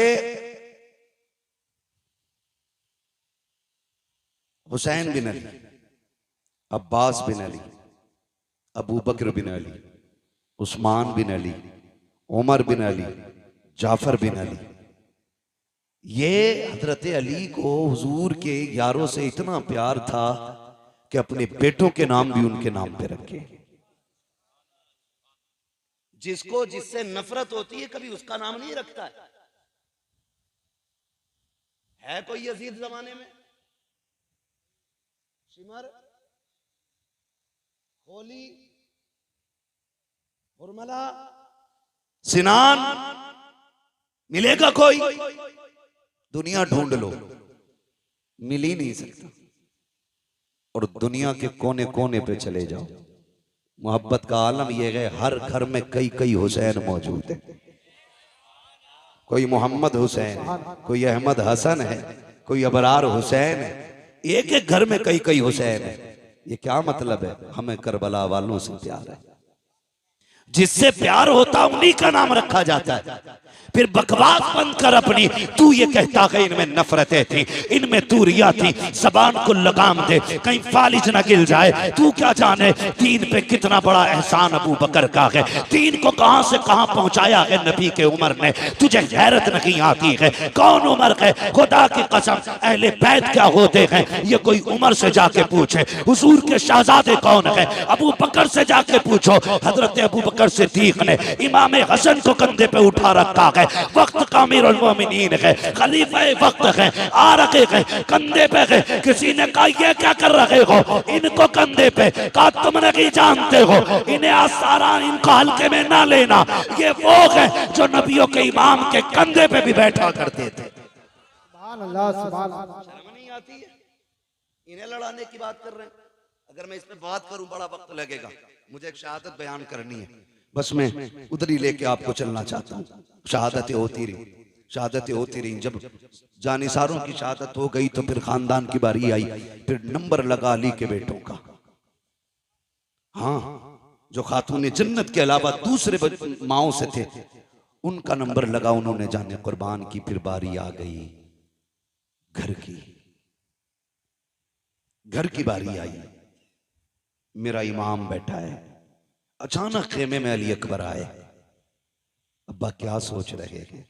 हुसैन बिन अली, अब्बास बिन अली, अबू बकर बिन अली, उस्मान बिन अली, उमर बिन अली, जाफर बिन अली। ये हजरत अली को हुजूर के यारों से इतना प्यार था कि अपने बेटों के नाम भी उनके नाम पे रखे। जिसको जिससे नफरत होती है कभी उसका नाम नहीं रखता है कोई यजीद जमाने में? शिमर, होली, उर्मला, सिनान, मिलेगा कोई? दुनिया ढूंढ लो, मिल ही नहीं सकता। और दुनिया के कोने कोने पे चले जाओ, मोहब्बत का आलम यह है, हर घर में कई कई हुसैन मौजूद है। कोई मोहम्मद हुसैन है, कोई अहमद हसन है, कोई अबरार हुसैन है। एक एक घर में कई कई हुसैन है। ये क्या मतलब है? हमें करबला वालों से प्यार है। जिससे प्यार होता उन्हीं का नाम रखा जाता है। फिर बकवास बंद कर अपनी। तू ये कहता है इनमें नफरतें थी, इनमें दूरियां थी, जबान को लगाम दे कहीं फालिज न गिल जाए। तू क्या जाने दीन पे कितना बड़ा एहसान अबू बकर का है। दीन को कहां से कहां पहुंचाया है नबी के उमर ने। तुझे गैरत नहीं आती है? कौन उमर है? खुदा की कसम अहले बैत क्या होते हैं ये कोई उमर से जाके पूछे। हुजूर के शहजादे कौन है? अबू बकर से जाके पूछो। हजरत अबू बकर सिद्दीक ने इमाम हसन को कंधे पे उठा रखा है। वक्त का अमीरुल मोमिनीन है, खलीफा वक्त है, आ रखे हैं कंधे पे है। किसी ने कहा ये क्या कर रहे हो इनको कंधे पे? कहा तुम नहीं जानते हो, इन्हें आसारा इनको हल्के में ना लेना। ये वो है जो नबियों के इमाम के कंधे पे भी बैठा करते थे। सुभान अल्लाह, सुभान अल्लाह। शर्म नहीं आती है? इन्हें लड़ाने की बात कर रहे हैं। अगर मैं इस पे बात करूं बड़ा वक्त लगेगा। मुझे एक शहादत बयान करनी है, बस मैं उधर ही लेके आपको चलना चाहता हूँ। शहादतें होती रही, शहादतें होती रही। जब जानिसारों की शहादत हो गई तो फिर खानदान की बारी आई। फिर नंबर लगा अली के बेटों का। हाँ, जो खातून जन्नत के अलावा दूसरे माओं से थे उनका नंबर लगा, उन्होंने जाने कुर्बान की। फिर बारी आ गई घर की, घर की बारी आई। मेरा इमाम बैठा है। अचानक खेमे में अली अकबर आए। अब्बा क्या सोच रहे हैं?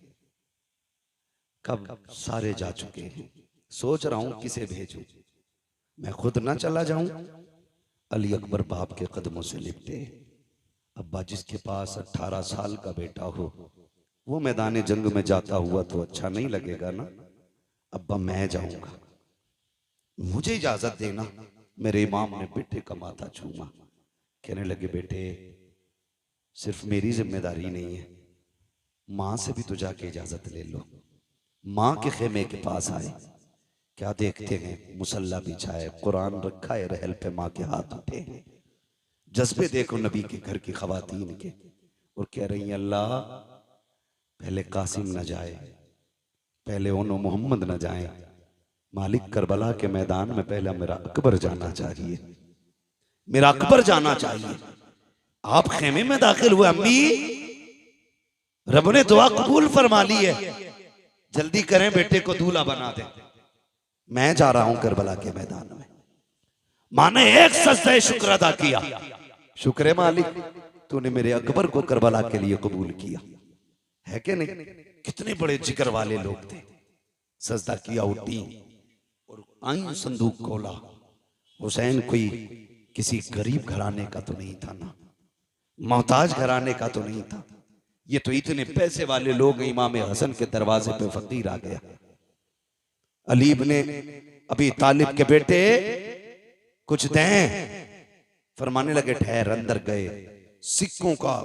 कब सारे जा चुके हैं, सोच रहा हूं किसे भेजूं, मैं खुद ना चला जाऊं। अली अकबर बाप के कदमों से लिपटे। अब्बा, जिसके पास 18 साल का बेटा हो वो मैदान जंग में जाता हुआ तो अच्छा नहीं लगेगा ना। अब्बा, मैं जाऊंगा, मुझे इजाजत देना। मेरे इमाम ने बेटे का माथा छूमा। कहने लगे, बेटे सिर्फ मेरी जिम्मेदारी नहीं है, मां से भी तो जाके इजाजत ले लो। मां के खेमे के पास आए। क्या देखते हैं? मुसल्ला बिछा है, कुरान रखा है, रहल पे मां के हाथ उठे हैं। जज्बे देखो नबी के घर की खवातीन के। और कह रही हैं, अल्लाह पहले कासिम न जाए, पहले ओनो मोहम्मद न जाए, मालिक करबला के मैदान में पहला मेरा अकबर जाना चाहिए, मेरा अकबर जाना चाहिए। आप खेमे में दाखिल हुए। अम्मी, रब ने दुआ कबूल फरमा ली है, जल्दी करें बेटे को दूल्हा बना दे, मैं जा रहा हूं करबला के मैदान में। मां ने एक सजदा शुक्र अदा किया। शुक्र मालिक, तूने मेरे अकबर को करबला के लिए कबूल किया है कि नहीं? कितने बड़े जिक्र वाले लोग थे। सजदा किया, उठी और आई संदूक खोला। हुसैन कोई किसी गरीब घराने का तो नहीं था ना, मोहताज घराने का तो नहीं था। ये तो इतने पैसे वाले लोग। इमाम हसन के दरवाजे पे फकीर आ गया। अली इब्ने अबी तालिब के बेटे कुछ दें। फरमाने लगे, ठहर। अंदर गए, सिक्कों का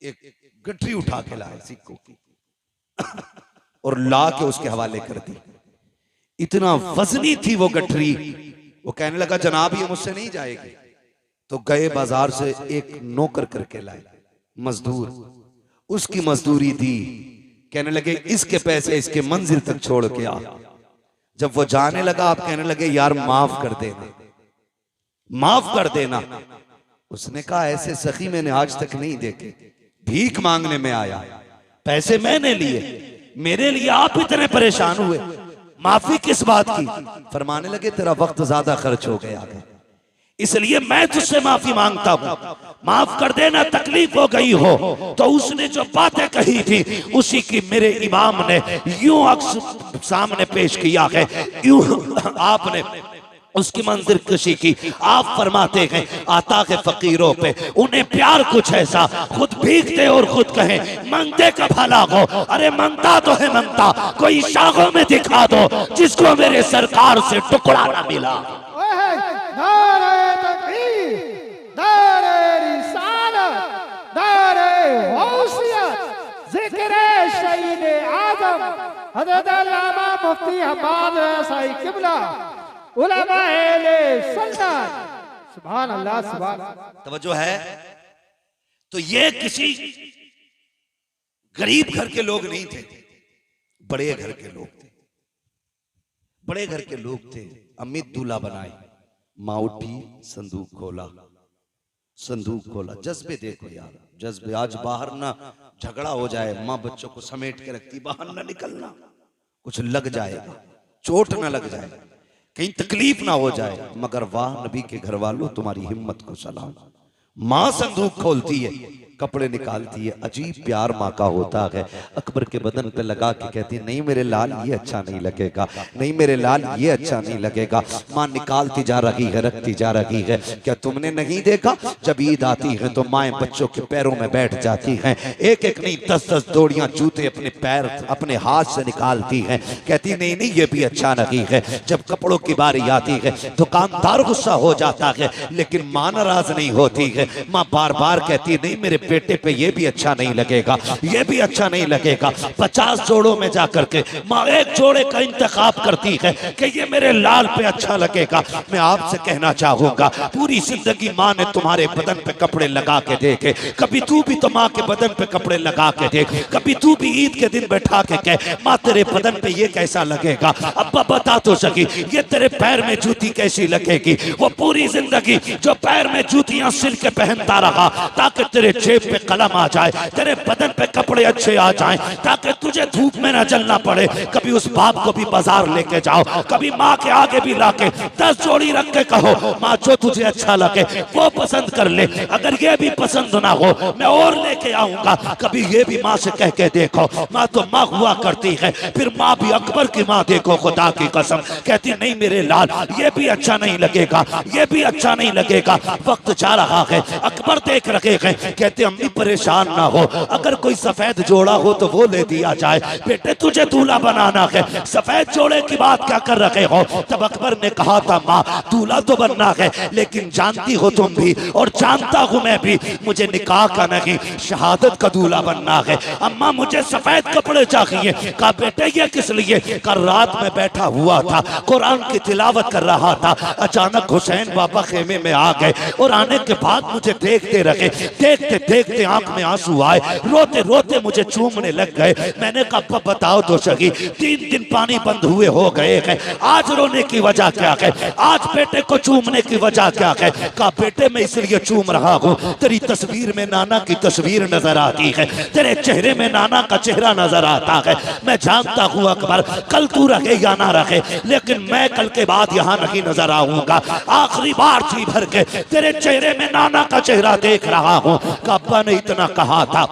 एक गठरी उठा के लाए सिक्कों की और ला के उसके हवाले कर दी। इतना वजनी थी वो गठरी। वो कहने लगा, जनाब ये मुझसे नहीं जाएगी। तो गए बाजार से एक नौकर करके लाए, मजदूर। उसकी मजदूरी दी। कहने लगे, इसके पैसे इसके मंजिल तक छोड़ के आ। जब वो जाने लगा, आप कहने लगे, यार माफ कर देना, माफ कर देना। उसने कहा ऐसे सखी मैंने आज तक नहीं देखे, भीख मांगने में आया, पैसे मैंने लिए, मेरे लिए आप इतने परेशान हुए, माफी किस बात की? फरमाने लगे तेरा वक्त ज्यादा खर्च हो गया है, इसलिए मैं तुझसे माफी मांगता हूं, माफ कर देना, तकलीफ हो गई हो। तो उसने जो बातें कही थी उसी की मेरे इमाम ने यूं अक्स सामने पेश किया है, यूं आपने उसकी मंजिर कशी की। आप फरमाते हैं आता है फकीरों पे उन्हें प्यार कुछ ऐसा, खुद भीगते और खुद कहें मांगते का भला हो। अरे मांगता तो है मांगता, कोई शाखों में दिखा दो जिसको मेरे सरकार से टुकड़ा ना मिला। नारे तकबीर, नारे रिसालत, नारे गौसियत, जिक्रे शहीद आजम हज़रत अल्लामा मुफ्ती हम्माद साई किबला उलमा अहले सुन्नत। सुभान अल्लाह, सुभान अल्लाह। तवज्जो है। तो ये किसी गरीब घर के लोग नहीं थे, बड़े घर के लोग थे, बड़े घर के लोग थे। अम्मी दूल्हा बनाए, माँ उठी, संदूक खोला, संदूक खोला। जज्बे देखो यार, जज्बे। आज बाहर ना झगड़ा हो जाए, माँ बच्चों को समेट के रखती, बाहर ना निकलना, कुछ लग जाएगा, चोट ना लग जाए, कहीं तकलीफ ना हो जाए। मगर वाह नबी के घर वालों, तुम्हारी हिम्मत को सलाम। माँ संदूक खोलती है, कपड़े निकालती है, अजीब प्यार माँ का होता है। अकबर के बदन पे लगा के कहती है नहीं मेरे लाल ये अच्छा नहीं लगेगा, नहीं मेरे लाल ये अच्छा नहीं लगेगा। माँ निकालती जा रही है, रखती जा रही है। क्या तुमने नहीं देखा जब ईद आती है तो माएँ बच्चों के पैरों में बैठ जाती हैं, एक एक नहीं 10-10 जोड़ियां जूते अपने पैर अपने हाथ से निकालती हैं। कहती नहीं नहीं ये भी अच्छा नहीं है। जब कपड़ों की बारी आती है दुकानदार गुस्सा हो जाता है, लेकिन माँ नाराज नहीं होती है। माँ बार बार कहती नहीं मेरे बेटे पे ये भी अच्छा नहीं लगेगा, ये भी अच्छा नहीं लगेगा। 50 जोड़ों में जाकर के माँ एक जोड़े का इंतखाब करती है कि ये मेरे लाल पे अच्छा लगेगा। मैं आपसे कहना चाहूंगा पूरी जिंदगी माँ ने तुम्हारे बदन पे कपड़े लगा के देखे, कभी तू भी तो माँ के बदन पे कपड़े लगा के देख, कभी तू भी ईद के दिन बैठा के कह माँ तेरे बदन पे ये कैसा लगेगा। अब्बा बता तो सकी ये तेरे पैर में जूती कैसी लगेगी। वो पूरी जिंदगी जो पैर में जूतियां सिल के पहनता रहा ताकि तेरे जेब पे कलम आ जाए, तेरे बदन पे कपड़े अच्छे आ जाएं, ताकि तुझे धूप में ना जलना पड़े। कभी उस बाप को भी बाजार लेके जाओ, कभी माँ के आगे भी लाके 10 जोड़ी रख के कहो माँ जो तुझे अच्छा लगे वो पसंद कर ले, अगर ये भी पसंद ना हो मैं और लेके आऊंगा। कभी ये भी माँ से कह के देखो, माँ तो माँ हुआ करती है। फिर माँ भी अकबर की माँ देखो खुदा की कसम कहती नहीं मेरे लाल ये भी अच्छा नहीं लगेगा, ये भी अच्छा नहीं लगेगा। वक्त जा रहा है, अकबर देख रखे हैं, कहते अम्मी परेशान ना हो, अगर कोई सफेद जोड़ा हो तो वो ले दिया जाए। बेटे तुझे दूल्हा बनाना है, सफेद जोड़े की बात क्या कर रखे हो। तब अकबर ने कहा था माँ दूल्हा तो बनना है, लेकिन जानती हो तुम भी और जानता हूं मैं भी मुझे निकाह का नहीं शहादत का दूल्हा बनना है। अम्मा मुझे सफेद कपड़े चाहिए। कहा बेटे ये किस लिए। कहा रात में बैठा हुआ था कुरान की तिलावत कर रहा था, अचानक हुसैन बाबा खेमे में आ गए और आने के बाद मुझे देखते रहे, देखते देखते आंख में आंसू आए, रोते रोते मुझे चूमने लग गए। मैंने कहा बताओ तो सही 3 दिन पानी बंद हुए हो गए हैं, आज रोने की वजह क्या है, आज बेटे को चूमने की वजह क्या है। कहा बेटे मैं इसलिए चूम रहा हूँ तेरी तस्वीर में नाना की तस्वीर नजर आती है, तेरे चेहरे में नाना का चेहरा नजर आता है। मैं जानता हूँ अकबर कल तू रखे या ना रखे, लेकिन मैं कल के बाद यहाँ नहीं नजर आऊंगा। आखिरी बार जी भर के तेरे चेहरे में नाना का चेहरा देख रहा हूँ। अब्बा ने इतना कहा था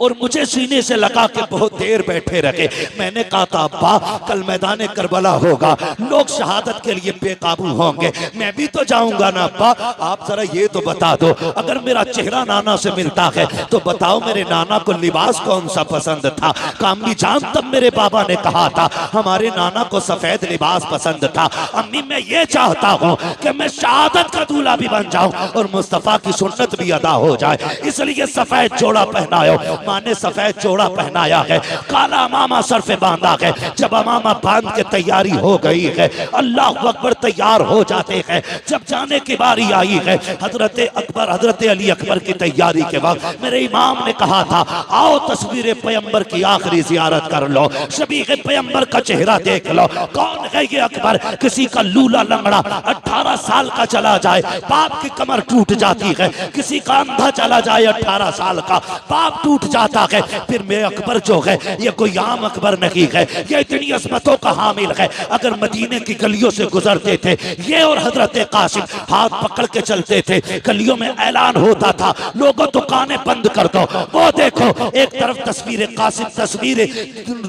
और मुझे सीने से लगा के बहुत देर बैठे रखे। मैंने कहा था अब्बा कल मैदान करबला होगा, लोग शहादत के लिए बेकाबू होंगे, मैं भी तो जाऊंगा ना अब्बा। आप जरा ये तो बता दो अगर मेरा चेहरा नाना से मिलता है तो बताओ मेरे नाना को लिबास कौन सा पसंद था। कामली जान तब मेरे बाबा ने कहा था हमारे नाना को सफेद लिबास पसंद था। अम्मी मैं ये चाहता हूँ कि मैं शहादत का दूल्हा भी बन जाऊं और मुस्तफा की सुन्नत भी अदा हो जाए, इसलिए सफेद जोड़ा पहनाओ। माँ ने सफेद जोड़ा पहनाया है, काला अमामा सर पे बांधा है। जब अमामा बांध के तैयारी हो गई है, अल्लाह अकबर तैयार हो जाते हैं। जब जाने की बारी आई है, हजरत अकबर हजरत अली अकबर की तैयारी के वक्त मेरे इमाम ने कहा था, आओ तस्वीर पैगंबर की आखिरी जियारत कर लो, शबीह पैगंबर का चेहरा देख लो। कौन है ये अकबर? किसी का लूला लंगड़ा 18 साल का चला जाए, बाप की कमर टूट जाती है। किसी का अंधा चला जाए 18 साल का, बाप टूट जाता है। फिर मेरे अकबर जो है ये कोई आम अकबर नहीं है, ये इतनी अजमतों का हामिल है। अगर मदीने की गलियों से गुजरते थे ये और हजरत कासिम हाथ पकड़ के चलते थे, गलियों में ऐलान होता था, लोगों दुकानें बंद कर दो। वो देखो एक तरफ तस्वीर कासिम, तस्वीर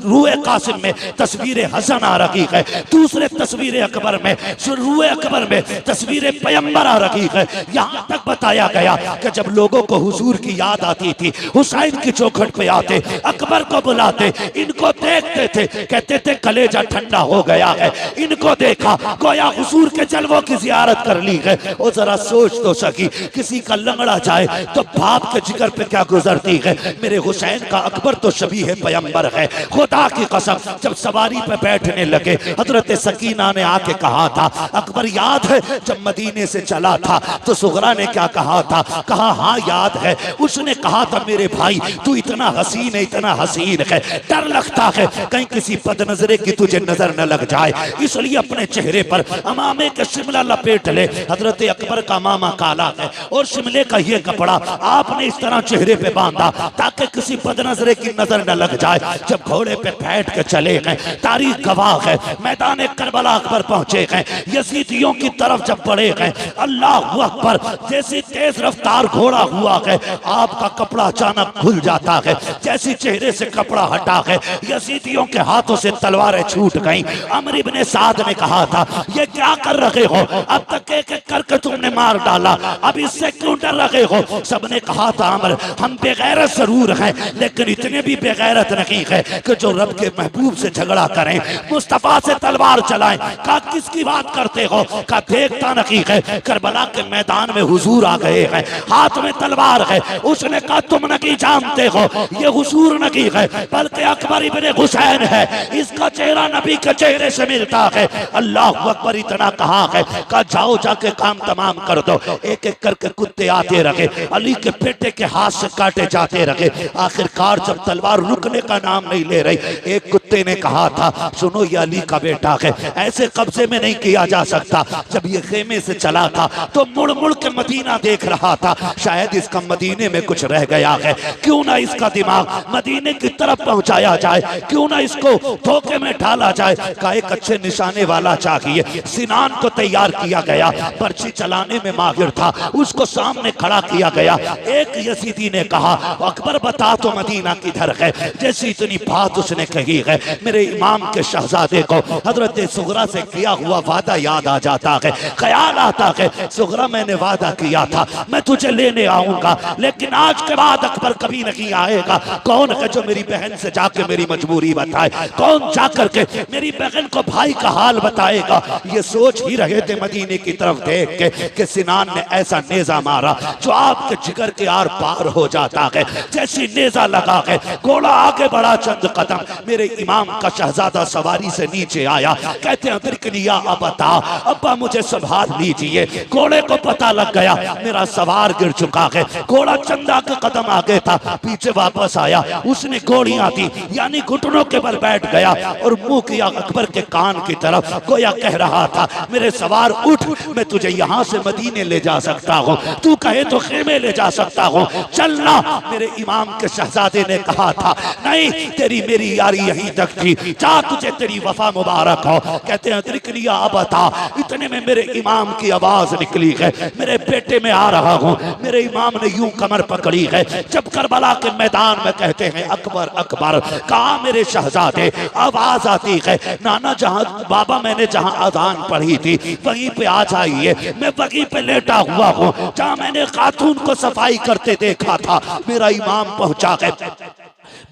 रूए कासिम में तस्वीर हसन आ रही है, दूसरे तस्वीर अकबर में, रूए अकबर में तस्वीर पैगंबर आ रही है। यहाँ तक बताया गया कि जब लोगों को हुजूर की याद आती थी, हुसैन की चौखट पे आते, अकबर को बुलाते, इनको देखते थे, कहते थे कलेजा ठंडा हो गया है। इनको देखा गोया हुजूर के जलवों की जियारत कर ली है। और जरा सोच तो सकी, किसी का लंगड़ा जाए तो बाप के जिगर पे क्या गुजरती है। मेरे हुसैन का अकबर तो शबीह पैगंबर है। खुदा की कसम, जब सवारी पे बैठने लगे, हजरत सकीना ने आके कहा था, अकबर याद है जब मदीने से चला था तो सुगरा ने क्या कहा था? कहा हाँ याद है। उसने कहा था मेरे भाई तू इतना हसीन है, इतना हसीन है, डर लगता है कहीं किसी बदनजरे की तुझे नजर न लग जाए, इसलिए अपने चेहरे पर अमामे के शिमला लपेट ले। हजरत अकबर का मामा काला है और शिमले का ये कपड़ा आपने इस तरह चेहरे पे बांधा ताकि किसी बदनजरे की नजर न लग जाए। जब घोड़े पे बैठ के चले गए, तारीख गवाह है, मैदान करबला अकबर पहुंचे गए, यजीदियों की तरफ जब बढ़े गए, अल्लाह अकबर, जैसी तेज रफ्तार घोड़ा हुआ है, आपका कपड़ा अचानक खुल जाता है। जैसी चेहरे से कपड़ा हटा है, यजीदियों के हाथों से तलवारें छूट गईं। अमर इब्ने साद ने कहा था, ये क्या कर रहे हो? अब तक एक एक करके तुमने मार डाला, अब इससे क्यों डर रहे हो? सबने कहा था अमर, हम बेगैरत जरूर हैं लेकिन इतने भी बेगैरत नहीं है कि जो रब के महबूब से झगड़ा करें, मुस्तफा से तलवार चलाएं। कहा किसकी बात करते हो? कहा देखता नहीं है करबला के मैदान में हुजूर आ गए हैं, हाथ में तलवार है। उसने कहा तुम नहीं जानते हो ये हुजूर नहीं है बल्कि अकबर इब्ने हुसैन है, इसका चेहरा नबी के चेहरे से मिलता है। अल्लाह अकबर इतना कहा है, कहा जाओ जाके काम तमाम कर दो। एक एक करके कुत्ते आते रहे, अली के बेटे के हाथ से काटे जाते रहे। आखिरकार जब तलवार रुकने का नाम नहीं ले रही, एक कुत्ते ने कहा था सुनो ये अली का बेटा है, ऐसे कब्जे में नहीं किया जा सकता। जब ये खेमे से चला था तो मुड़ मुड़ के मदीना देख रहा था, शायद इसका मदीने में कुछ रह गया है, क्यों ना इसका दिमाग मदीने की तरफ पहुंचाया जाए, क्यों ना इसको धोखे में डाला जाए। का एक अच्छे निशाने वाला चाहिए। सिनान को तैयार किया गया, पर्ची चलाने में माहिर था, उसको सामने खड़ा किया गया। एक यजीदी ने कहा अकबर बता तो मदीना किधर है? जैसी इतनी बात उसने कही है, मेरे इमाम के शहजादे को हजरत सुगरा से किया हुआ वादा याद आ जाता है। ख्याल आता है सुगरा मैंने वादा किया था मैं तुझे लेने आऊंगा, लेकिन आज के बाद अकबर कभी नहीं आएगा। कौन है जो मेरी बहन से जाके मेरी मजबूरी बताए? कौन जाकर के मेरी बहन को भाई का हाल बताएगा? ये सोच ही रहे थे मदीने की तरफ देख के कि सिनान ने ऐसा नेजा मारा जो आपके जिगर के आर पार हो जाता है। जैसी नेजा लगा है, घोड़ा आगे बढ़ा चंद कदम, मेरे इमाम का शहजादा सवारी से नीचे आया। कहते हैं अदरिकनिया अबता, अब्बा मुझे संभाल लीजिए। घोड़े को पता लग गया मेरा सवार गिर चुका है। घोड़ा चंदा के कदम आगे था, पीछे वापस आया, उसने गोलियां दी, यानी घुटनों के बल बैठ गया और मुंह किया अकबर के कान की तरफ, गोया कह रहा था मेरे सवार उठ, मैं तुझे यहाँ से मदीने ले जा सकता हूँ, तू कहे तो खेमे ले जा सकता हूँ, चलना। मेरे इमाम के शहजादे ने कहा था नहीं तेरी मेरी यारी यहीं तक थी, जा तुझे तेरी वफा मुबारक हो। कहते हैं अदरिकनिया अबता, इतने में मेरे इमाम की आवाज निकली है, मेरे बेटे में आ रहा हूँ। मेरे इमाम ने यूं कमर पकड़ी है, जब करबला के मैदान में कहते हैं अकबर अकबर, कहा मेरे शहजादे, आवाज आती है नाना जहां बाबा मैंने जहां अजान पढ़ी थी वहीं पे आ जाइए, मैं वहीं पे लेटा हुआ हूँ जहां मैंने खातून को सफाई करते देखा था। मेरा इमाम पहुंचा है,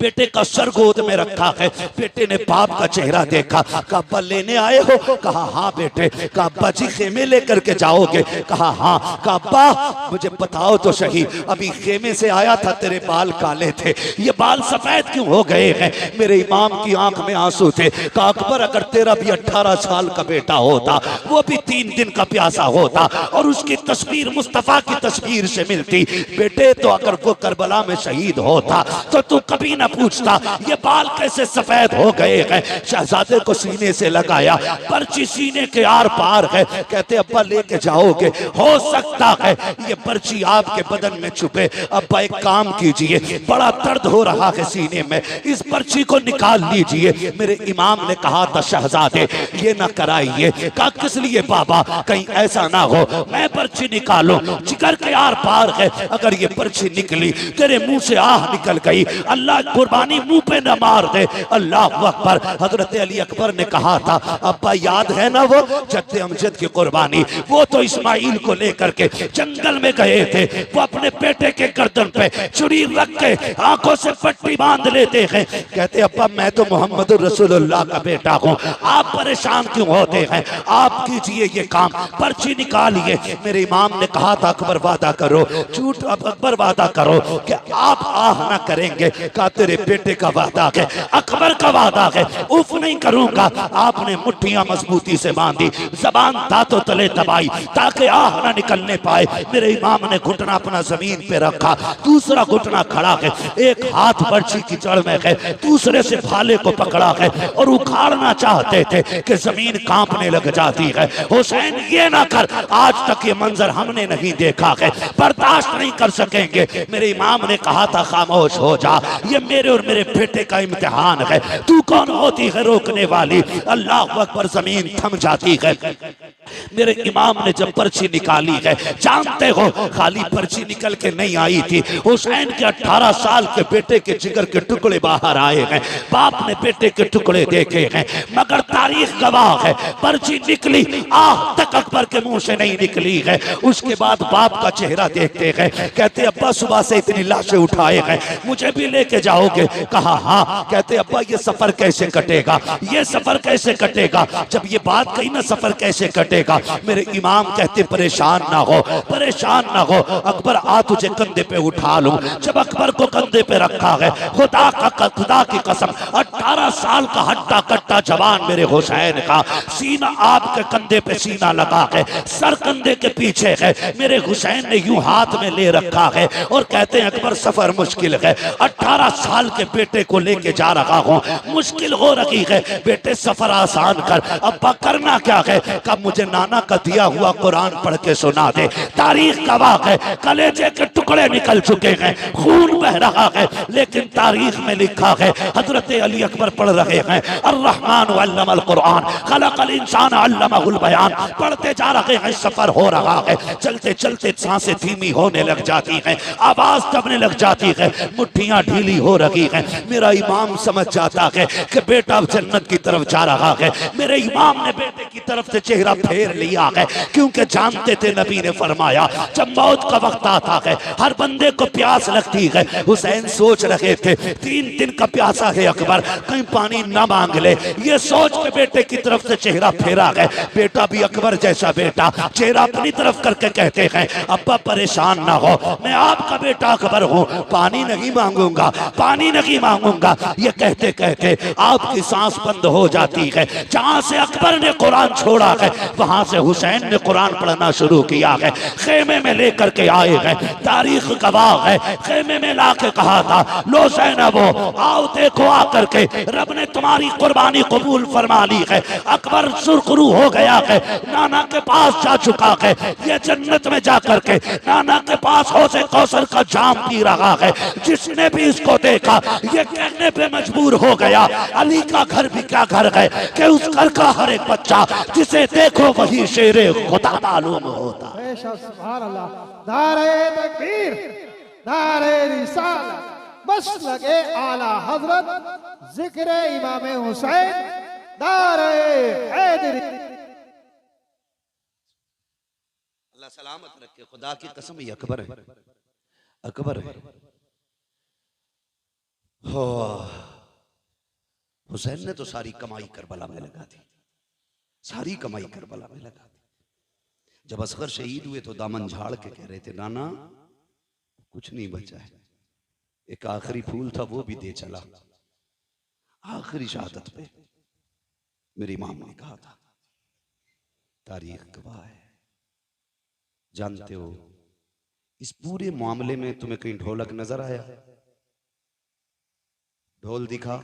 बेटे का सर गोद में रखा है। बेटे ने बाप का चेहरा देखा, कहा अब्बा लेने आए हो? कहा हाँ बेटे। कहा अब्बा जी खेमे लेकर के जाओगे? कहा हाँ। कहा अब्बा मुझे बताओ तो सही, अभी खेमे से आया था तेरे बाल काले थे, ये बाल सफेद क्यों हो गए हैं? मेरे इमाम की आंख में आंसू थे। कहा अकबर अगर तेरा भी 18 साल का बेटा होता, वो भी 3 दिन का प्यासा होता और उसकी तस्वीर मुस्तफा की तस्वीर से मिलती बेटे, तो अगर वो करबला में शहीद होता तो तू कभी ना पूछता ये बाल कैसे सफेद हो गए हैं। शहजादे को सीने से लगाया, पर्ची सीने के आर पार है। कहते अब्बा लेके जाओगे? हो सकता है ये पर्ची आपके बदन में छुपे। अब्बा एक काम कीजिए, बड़ा दर्द हो रहा है सीने में, इस पर्ची को निकाल लीजिए। मेरे इमाम ने कहा था शहजादे ये ना कराइए। कहा किस लिए बाबा? कहीं ऐसा ना हो मैं पर्ची निकालूं, जिगर के आर पार है, अगर ये पर्ची निकली तेरे मुंह से आह निकल गई, अल्लाह कुर्बानी मुंह पे न मार दे। अल्लाह अकबर। हजरत अली अकबर ने कहा था अब्बा याद है ना वो जद्दे अमजद की कुर्बानी, वो तो इस्माइल को लेकर के जंगल में गए थे, वो अपने बेटे के गर्दन पे छुरी रख के आंखों से पट्टी बांध लेते हैं। कहते अब्बा मैं तो मोहम्मद रसूलुल्लाह का बेटा हूँ, आप परेशान क्यों होते हैं? आप कीजिए ये काम, पर्ची निकालिए। मेरे इमाम ने कहा था अकबर वादा करो, झूठ अकबर वादा करो कि आप आह ना करेंगे। कहा तेरे बेटे का वादा है, अकबर का वादा है, उफ नहीं करूंगा। आपने मुट्ठियां मजबूती से बांधी, जबान दांतों तले दबाई ताकि आह ना निकलने पाए। मेरे इमाम ने घुटना अपना जमीन पे रखा, दूसरा घुटना खड़ा है, एक हाथ पर्ची की जड़ में है, दूसरे से भाले को पकड़ा है और उखाड़ना चाहते थे कि जमीन कांपने लग जाती है। हुसैन ये ना कर, आज तक ये मंजर हमने नहीं देखा है, बर्दाश्त नहीं कर सकेंगे। मेरे इमाम ने कहा था खामोश हो जा, ये मेरे और मेरे बेटे का इम्तिहान है, तू कौन होती है रोकने वाली? अल्लाह अकबर। जमीन थम जाती है। मेरे इमाम ने जब पर्ची निकाली है, जानते हो खाली पर्ची निकल के नहीं आई थी, हुसैन के 18 साल के बेटे के जिगर के टुकड़े बाहर आए हैं। बाप ने बेटे के टुकड़े देखे हैं, मगर तारीख गवाह है पर्ची निकली आह तक अकबर के मुंह से नहीं निकली है। उसके बाद बाप का चेहरा देखते हैं, कहते अब्बा सुबह से इतनी लाशें उठाए हैं, मुझे भी लेके जाओगे? कहा हाँ। कहते अब्बा ये सफर कैसे कटेगा, ये सफर कैसे कटेगा? जब ये बात कही ना सफर कैसे कटेगा, मेरे इमाम कहते परेशान ना हो, परेशान ना हो, अकबर आ तुझे कंधे पे उठा लूं। जब अकबर को कंधे पे रखा है, खुदा की कसम 18 साल का हट्टा कट्टा जवान मेरे हुसैन का सीना आपके कंधे पे सीना लगा है, सर कंधे के पीछे है, मेरे हुसैन ने यूं हाथ में ले रखा है और कहते हैं अकबर सफर मुश्किल है, 18 साल के बेटे को लेके जा रहा हूं, मुश्किल हो रही है, बेटे सफर आसान कर। अब्बा करना क्या है? कब मुझे नाना का दिया हुआ कुरान पढ़ के सुना दे। तारीख गवाह है कलेजे के टुकड़े निकल चुके हैं, खून बह रहा है, लेकिन तारीख में लिखा है हजरत अली अकबर पढ़ रहे हैं अर्रहमान अल्लमल कुरान खलकल इंसान अल्लमहुल बयान, पढ़ते जा रहे हैं, सफर हो रहा है, चलते चलते सांसें धीमी होने लग जाती हैं, आवाज दबने लग जाती है, मुट्ठियां ढीली हो रही हैं। मेरा इमाम समझ जाता है कि बेटा जन्नत की तरफ जा रहा है। मेरे इमाम ने बेटे की तरफ से चेहरा फेर लिया है, क्योंकि जानते थे नबी ने फरमाया जब मौत का वक्त आता है हर बंदे को प्यास लगती है। हुसैन सोच रहे थे 3 दिन का प्यासा है अकबर, कहीं पानी ना मांग ले, ये सोच के बेटे की तरफ से चेहरा फेरा है। बेटा भी अकबर जैसा बेटा, चेहरा अपनी तरफ करके कहते हैं अब्बा परेशान ना हो, मैं आपका बेटा अकबर हूँ, पानी नहीं मांगूंगा, पानी नहीं मांगूंगा। ये कहते कहते आपकी सांस बंद हो जाती है। जहां से अकबर ने कुरान छोड़ा है वहां से हुसैन ने कुरान पढ़ना शुरू किया है। खेमे में लेकर के आए हैं, तारीख गवाह है, खेमे में ला के कहा था लो ज़ैनबो आओ देखो आकर के रब ने तुम्हारी कुर्बानी कबूल फरमा ली है। अकबर सुरखरू हो गया है, नाना के पास जा चुका है, ये जन्नत में जाकर के नाना के पास हौज़े कौसर का जाम पी रहा है। जिसने भी इसको देखा ये कहने पे मजबूर हो गया अली का घर भी क्या घर है कि उस घर का हर एक बच्चा जिसे देखो वही शेरे खुदा मालूम होता। सुभान अल्लाह। नारे तकबीर, नारे रिसालत, मसलके आला हजरत, जिक्र इमाम हुसैन, नारे हैदरी। अल्लाह सलामत रखे, खुदा की कसम ये अकबर है, अकबर है। हो, हुसैन ने तो सारी कमाई करबला में लगा दी, सारी कमाई करबला में लगा दी। जब असगर शहीद हुए तो दामन झाड़ के कह रहे थे, नाना कुछ नहीं बचा है, एक आखिरी फूल था वो भी दे चला। आखिरी शहादत पे मेरे इमाम ने कहा था, तारीख गवाह है। जानते हो इस पूरे मामले में तुम्हें कहीं ढोलक नजर आया? ढोल दिखा?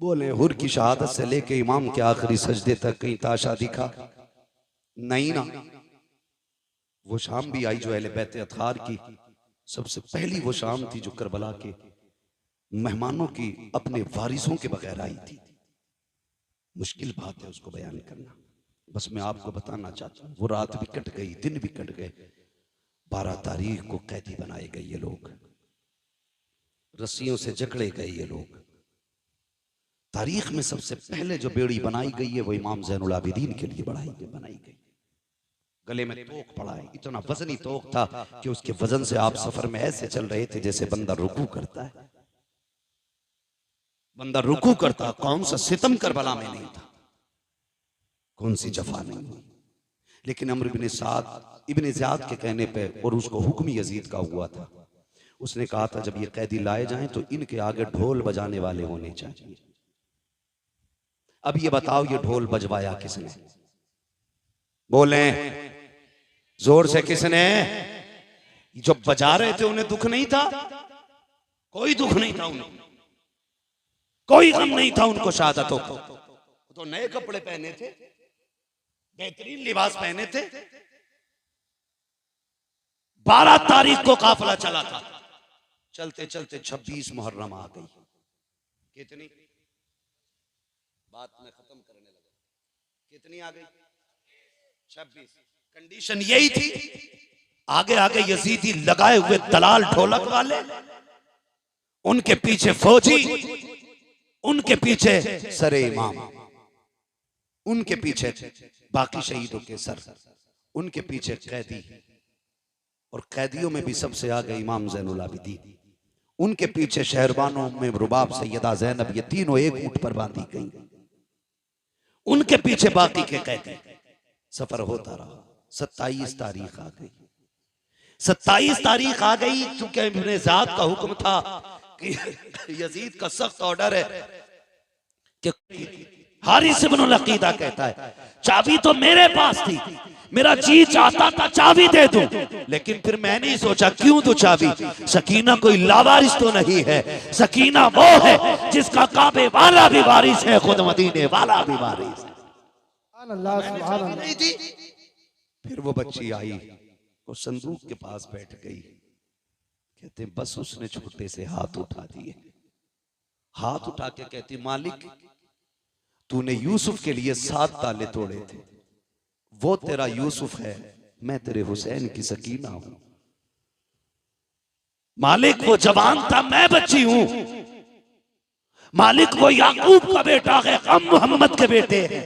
बोले हुर की शहादत से लेके इमाम के आखिरी सजदे तक कहीं ताशा दिखा? नहीं ना। वो शाम भी आई जो अहले बैत अतहार की सबसे पहली वो शाम थी जो करबला के मेहमानों की अपने वारिसों के बगैर आई थी। मुश्किल बात है उसको बयान करना, बस मैं आपको बताना चाहता हूं। वो रात भी कट गई, दिन भी कट गए। 12 तारीख को कैदी बनाए गए ये लोग, रस्सियों से जकड़े गए ये लोग। तारीख में सबसे पहले जो बेड़ी बनाई गई है वो इमाम ज़ैनुल आबिदीन के लिए बनाई गई। गले में तोक पड़ा है, इतना वजनी तोक था कि उसके वजन से आप सफर में ऐसे चल रहे थे जैसे बंदा रुकू करता है। बंदा रुकू करता, कौन सा सितम करबला में नहीं था, कौन सी जफा नहीं हुई। लेकिन अम्र इब्ने ज़ियाद के कहने पे, और उसको हुक्म यजीद का हुआ था, उसने कहा था जब ये कैदी लाए जाएं तो इनके आगे ढोल बजाने वाले होने चाहिए। अब ये बताओ ये ढोल बजवाया किसने? बोले जोर से, किसने? जो बजा रहे थे उन्हें दुख नहीं था? कोई दुख नहीं था उन्हें, कोई गम नहीं था उनको शहादतों को। तो नए कपड़े पहने थे, बेहतरीन लिबास पहने थे। 12 तारीख को काफिला चला था, चलते चलते 26 मुहर्रम आ गई। कितनी बात में खत्म करने लगा, कितनी आ गई? 26। कंडीशन यही थी, आगे आगे यजीदी लगाए हुए दलाल ढोलक वाले, उनके पीछे फौजी, उनके पीछे सरे इमाम, उनके पीछे बाकी शहीदों के सर, उनके पीछे कैदी, और कैदियों में भी सबसे आगे इमाम ज़ैनुल आबिदीन, उनके पीछे शहरबानों में रुबाब सैयदा ज़ैनब, ये तीनों एक ऊंट पर बांधी गई, उनके पीछे बाकी के कैदी। सफर होता रहा। 27 तारीख आ गई। 27 तारीख आ गई, चूंकि इब्ने ज़ियाद का हुक्म था कि यजीद का सख्त ऑर्डर है कि हारिस इब्नुल अकीदा कहता है चाबी तो मेरे पास थी, मेरा जी चाहता था चाबी दे दूं, लेकिन फिर मैंने सोचा क्यों दूं चाबी? सकीना कोई लावारिस तो नहीं है, सकीना वो है जिसका काबे वाला भी वारिस है, खुद मदीने वाला भी वारिस है। नहीं थी। फिर वो बच्ची आई, वो संदूक के पास बैठ गई। कहते बस उसने छोटे से हाथ उठा दिए, हाथ उठा के कहती मालिक तूने यूसुफ के लिए 7 ताले तोड़े थे, वो तेरा यूसुफ है, मैं तेरे हुसैन की सकीना हूं। मालिक वो जवान था, मैं बच्ची हूं। मालिक वो याकूब का बेटा है, हम मोहम्मद के बेटे हैं।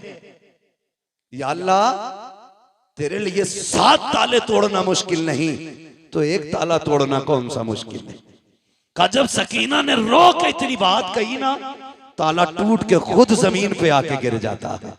या अल्लाह तेरे लिए 7 ताले तोड़ना मुश्किल नहीं, तो एक ताला तोड़ना कौन सा मुश्किल है? का जब सकीना ने रो के इतनी बात कही ना, ताला टूट के खुद जमीन पे आके गिर जाता है।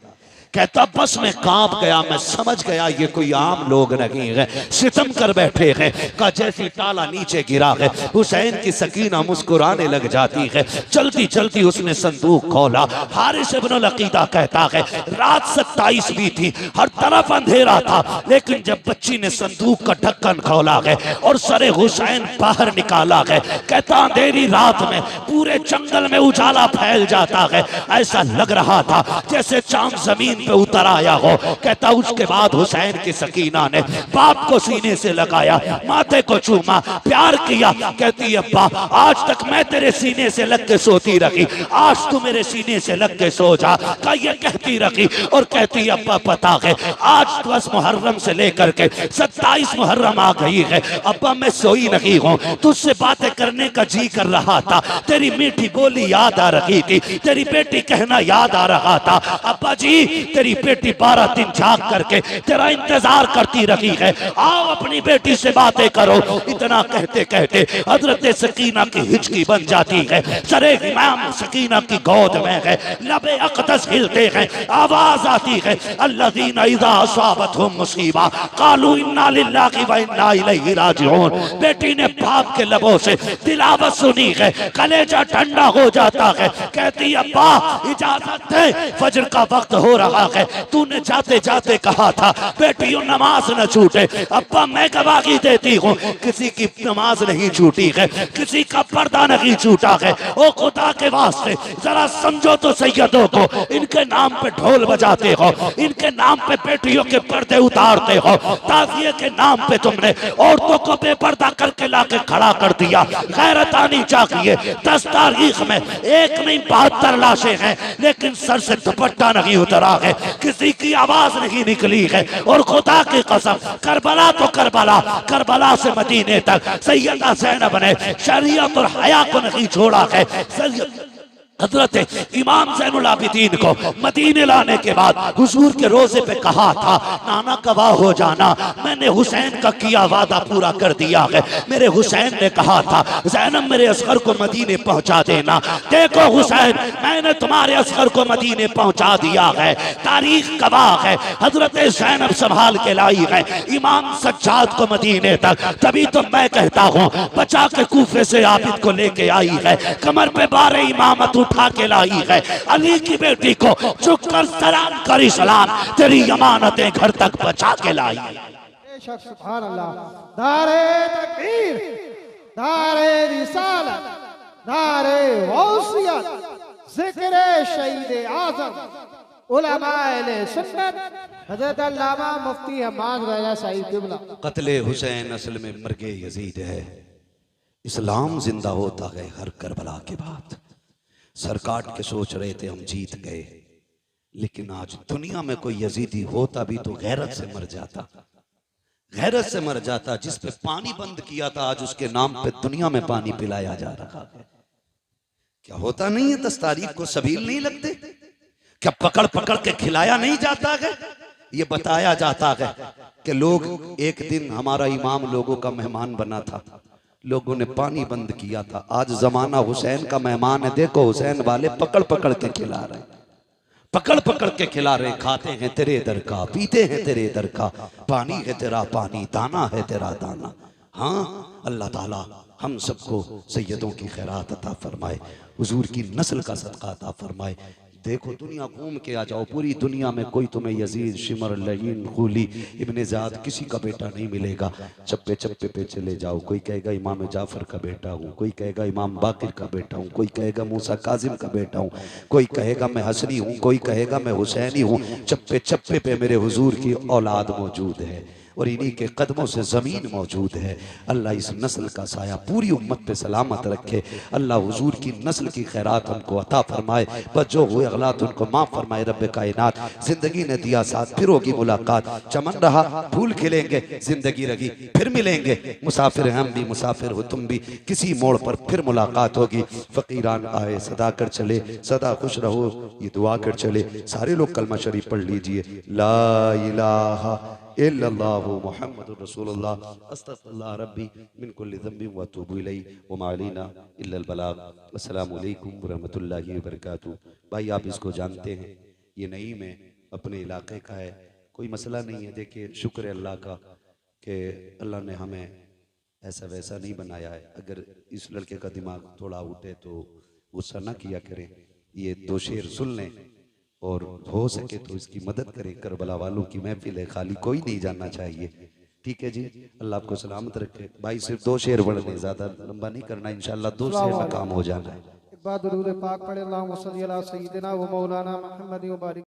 कहता बस मैं कांप गया, मैं समझ गया ये कोई आम लोग नहीं है, सितम कर बैठे हैं। का जैसी ताला नीचे गिरा है, हुसैन की सकीना मुस्कुराने लग जाती है। चलती चलती उसने संदूक खोला। हारिस इब्नुल अकीदा कहता है रात 27 भी थी, हर तरफ अंधेरा था, लेकिन जब बच्ची ने संदूक का ढक्कन खोला है और सरे हुसैन बाहर निकाला है, कहता अंधेरी रात में पूरे जंगल में उजाला फैल जाता है, ऐसा लग रहा था जैसे चांद जमीन पे उतर आया हो। कहता उसके बाद हुसैन की सकीना ने बाप को सीने से लगाया, माथे को चूमा, प्यार किया। कहती अब्बा आज तक मैं तेरे सीने से लग के सोती रही, आज तू मेरे सीने से लग के सो जा। का ये कहती रही और कहती अब्बा पता है आज 10 मुहर्रम से लेकर के 27 मुहर्रम आ गई है, अब्बा मैं सोई नहीं हूँ, तुझसे बातें करने का जी कर रहा था, तेरी मीठी बोली याद आ रही थी, तेरी बेटी कहना याद आ रहा था। अब्बा जी तेरी बेटी 12 दिन जाग करके तेरा इंतजार करती रही है, आओ अपनी बेटी से बातें करो। इतना कहते कहते हजरत सकीना की हिचकी बन जाती है, सरे इमाम सकीना की गोद में है, लबे अक़दस हिलते हैं, आवाज आती है अल्लज़ीना इज़ा असाबतहुम मुसीबा क़ालू इन्ना लिल्लाहि व इन्ना इलैहि राजिऊन। बेटी ने बाप के लबों से तिलावत सुनी है, कलेजा ठंडा हो जाता है, कहती अब्बा इजाजत दे, फजर का वक्त हो रहा है, तूने जाते जाते कहा था बेटियों नमाज न छूटे। अब्बा मैं गवाही देती हूँ किसी की नमाज नहीं छूटी है, किसी का पर्दा नहीं छूटा है। ओ खुदा के वास्ते जरा समझो तो सैयदों को, इनके नाम पे ढोल बजाते हो, इनके नाम पे बेटियों के पर्दे उतारते हो, ताज़िए के नाम पे तुमने औरतों को बेपर्दा करके लाके खड़ा कर दिया। गैरत आनी चाहिए। 10 तारीख में एक नहीं 72 लाशें हैं, लेकिन सर से दुपट्टा नहीं उतरा है, किसी की आवाज नहीं निकली है। और खुदा की कसम करबला तो करबला, करबला से मदीने तक सैयदा ज़ैनब ने शरीयत और हया को नहीं छोड़ा है। हजरत इमाम ज़ैनुल आबिदीन को मदीने लाने के बाद हुजूर के रोजे पे कहा था, नाना गवाह हो जाना, मैंने हुसैन का किया वादा पूरा कर दिया है। मेरे हुसैन ने कहा था ज़ैनब मेरे असगर को मदीने पहुंचा देना। देखो हुसैन, मैंने तुम्हारे असगर को मदीने पहुंचा दिया है, तारीख गवाह है। हजरत ज़ैनब संभाल के लाई है इमाम सज्जाद को मदीने तक, तभी तो मैं कहता हूँ बचा के कूफे से आबिद को लेके आई है, कमर पे बारे इमामत उठा के लाई है। अली की बेटी को चुप कर सलाम करी, सलाम तेरी अमानतें घर तक बचा के लाई है। बेशक सुभान अल्लाह। नारे तकबीर, नारे रिसालत, नारे गौसियत, जिक्र शहीद आज़म उलमाए सुन्नत हज़रत अल्लामा मुफ्ती हम्माद रज़ा साहिब क़िबला। कत्ले हुसैन असल में मर्गे यजीद है। इस्लाम जिंदा होता है हर करबला के बाद। सर काट के सोच रहे थे हम जीत गए, लेकिन आज दुनिया में कोई यजीदी होता भी तो गैरत से मर जाता, गैरत से मर जाता। जिस पे पानी बंद किया था आज उसके नाम पे दुनिया में पानी पिलाया जा रहा है। क्या होता नहीं है? 10 तारीख को सबील नहीं लगते? क्या पकड़ पकड़ के खिलाया नहीं जाता है? ये बताया जाता है कि लोग एक दिन हमारा इमाम लोगों का मेहमान बना था, लोगों ने पानी बंद किया था। आज जमाना हुसैन का मेहमान है, देखो हुसैन वाले पकड़ पकड़ के खिला रहे हैं, पकड़ पकड़ के खिला रहे हैं। खाते हैं तेरे दर का, पीते हैं तेरे दर का, पानी है तेरा पानी, दाना है तेरा दाना। हाँ, अल्लाह ताला हम सबको सैयदों की खैरात अता फरमाए, हुजूर की नस्ल का सदका अता फरमाए। देखो दुनिया घूम के आ जाओ, पूरी दुनिया में कोई तुम्हें यजीद, शिमर, लहीन, खूली, इब्ने ज़ाद किसी का बेटा नहीं मिलेगा। चप्पे चप्पे पे चले जाओ, कोई कहेगा इमाम जाफर का बेटा हूँ, कोई कहेगा इमाम बाकिर का बेटा हूँ, कोई कहेगा मूसा काजिम का बेटा हूँ, कोई कहेगा मैं हसनी हूँ, कोई कहेगा मैं हुसैनी हूँ। चप्पे चप्पे पे मेरे हुजूर की औलाद मौजूद है और इन्हीं के कदमों से ज़मीन मौजूद है। अल्लाह इस नस्ल का साया पूरी उम्मत पे सलामत रखे। अल्लाह हुजूर की नस्ल की खैरात हमको अता फरमाए, बस जो हुए अगलात उनको माफ़ फरमाए। रब्बे कायनात जिंदगी ने दिया साथ, फिर होगी मुलाकात। चमन रहा फूल खिलेंगे, जिंदगी रही फिर मिलेंगे। मुसाफिर हम भी, मुसाफिर हो तुम भी, किसी मोड़ पर फिर मुलाकात होगी। फ़कीरान आए सदा कर चले, सदा खुश रहो ये दुआ कर चले। सारे लोग कलमा शरीफ पढ़ लीजिए, ला इलाहा इल्लल्लाहु मुहम्मदुर रसूलुल्लाह, अस्तगफिरुल्लाह रब्बी मिन कुल्लि ज़ंबिन व अतूबु इलैहि व मा अलैना इल्लल बलाग। अस्सलामु अलैकुम व रहमतुल्लाहि व बरकातुहू। भाई आप इसको जानते हैं, ये नईम है, अपने इलाके का है, कोई मसला नहीं है। देखिए शुक्र है अल्लाह का कि अल्लाह ने हमें ऐसा वैसा नहीं बनाया है। अगर इस लड़के का दिमाग थोड़ा उठे तो गुस्सा ना किया करें, ये 2 शेर सुन लें और हो सके तो इसकी मदद करें। करबला वालों की महफिल है, खाली कोई नहीं जाना चाहिए। ठीक है जी, अल्लाह आपको सलामत रखे। भाई सिर्फ 2 शेर पढ़ने, ज्यादा लंबा नहीं करना, इंशाल्लाह 2 शेर में काम हो जाना है। एक बार दुरूद पाक पढ़े, अल्लाहुम्मा सल्ली अला सय्यिदिना व मौलाना मुहम्मद व बारिक।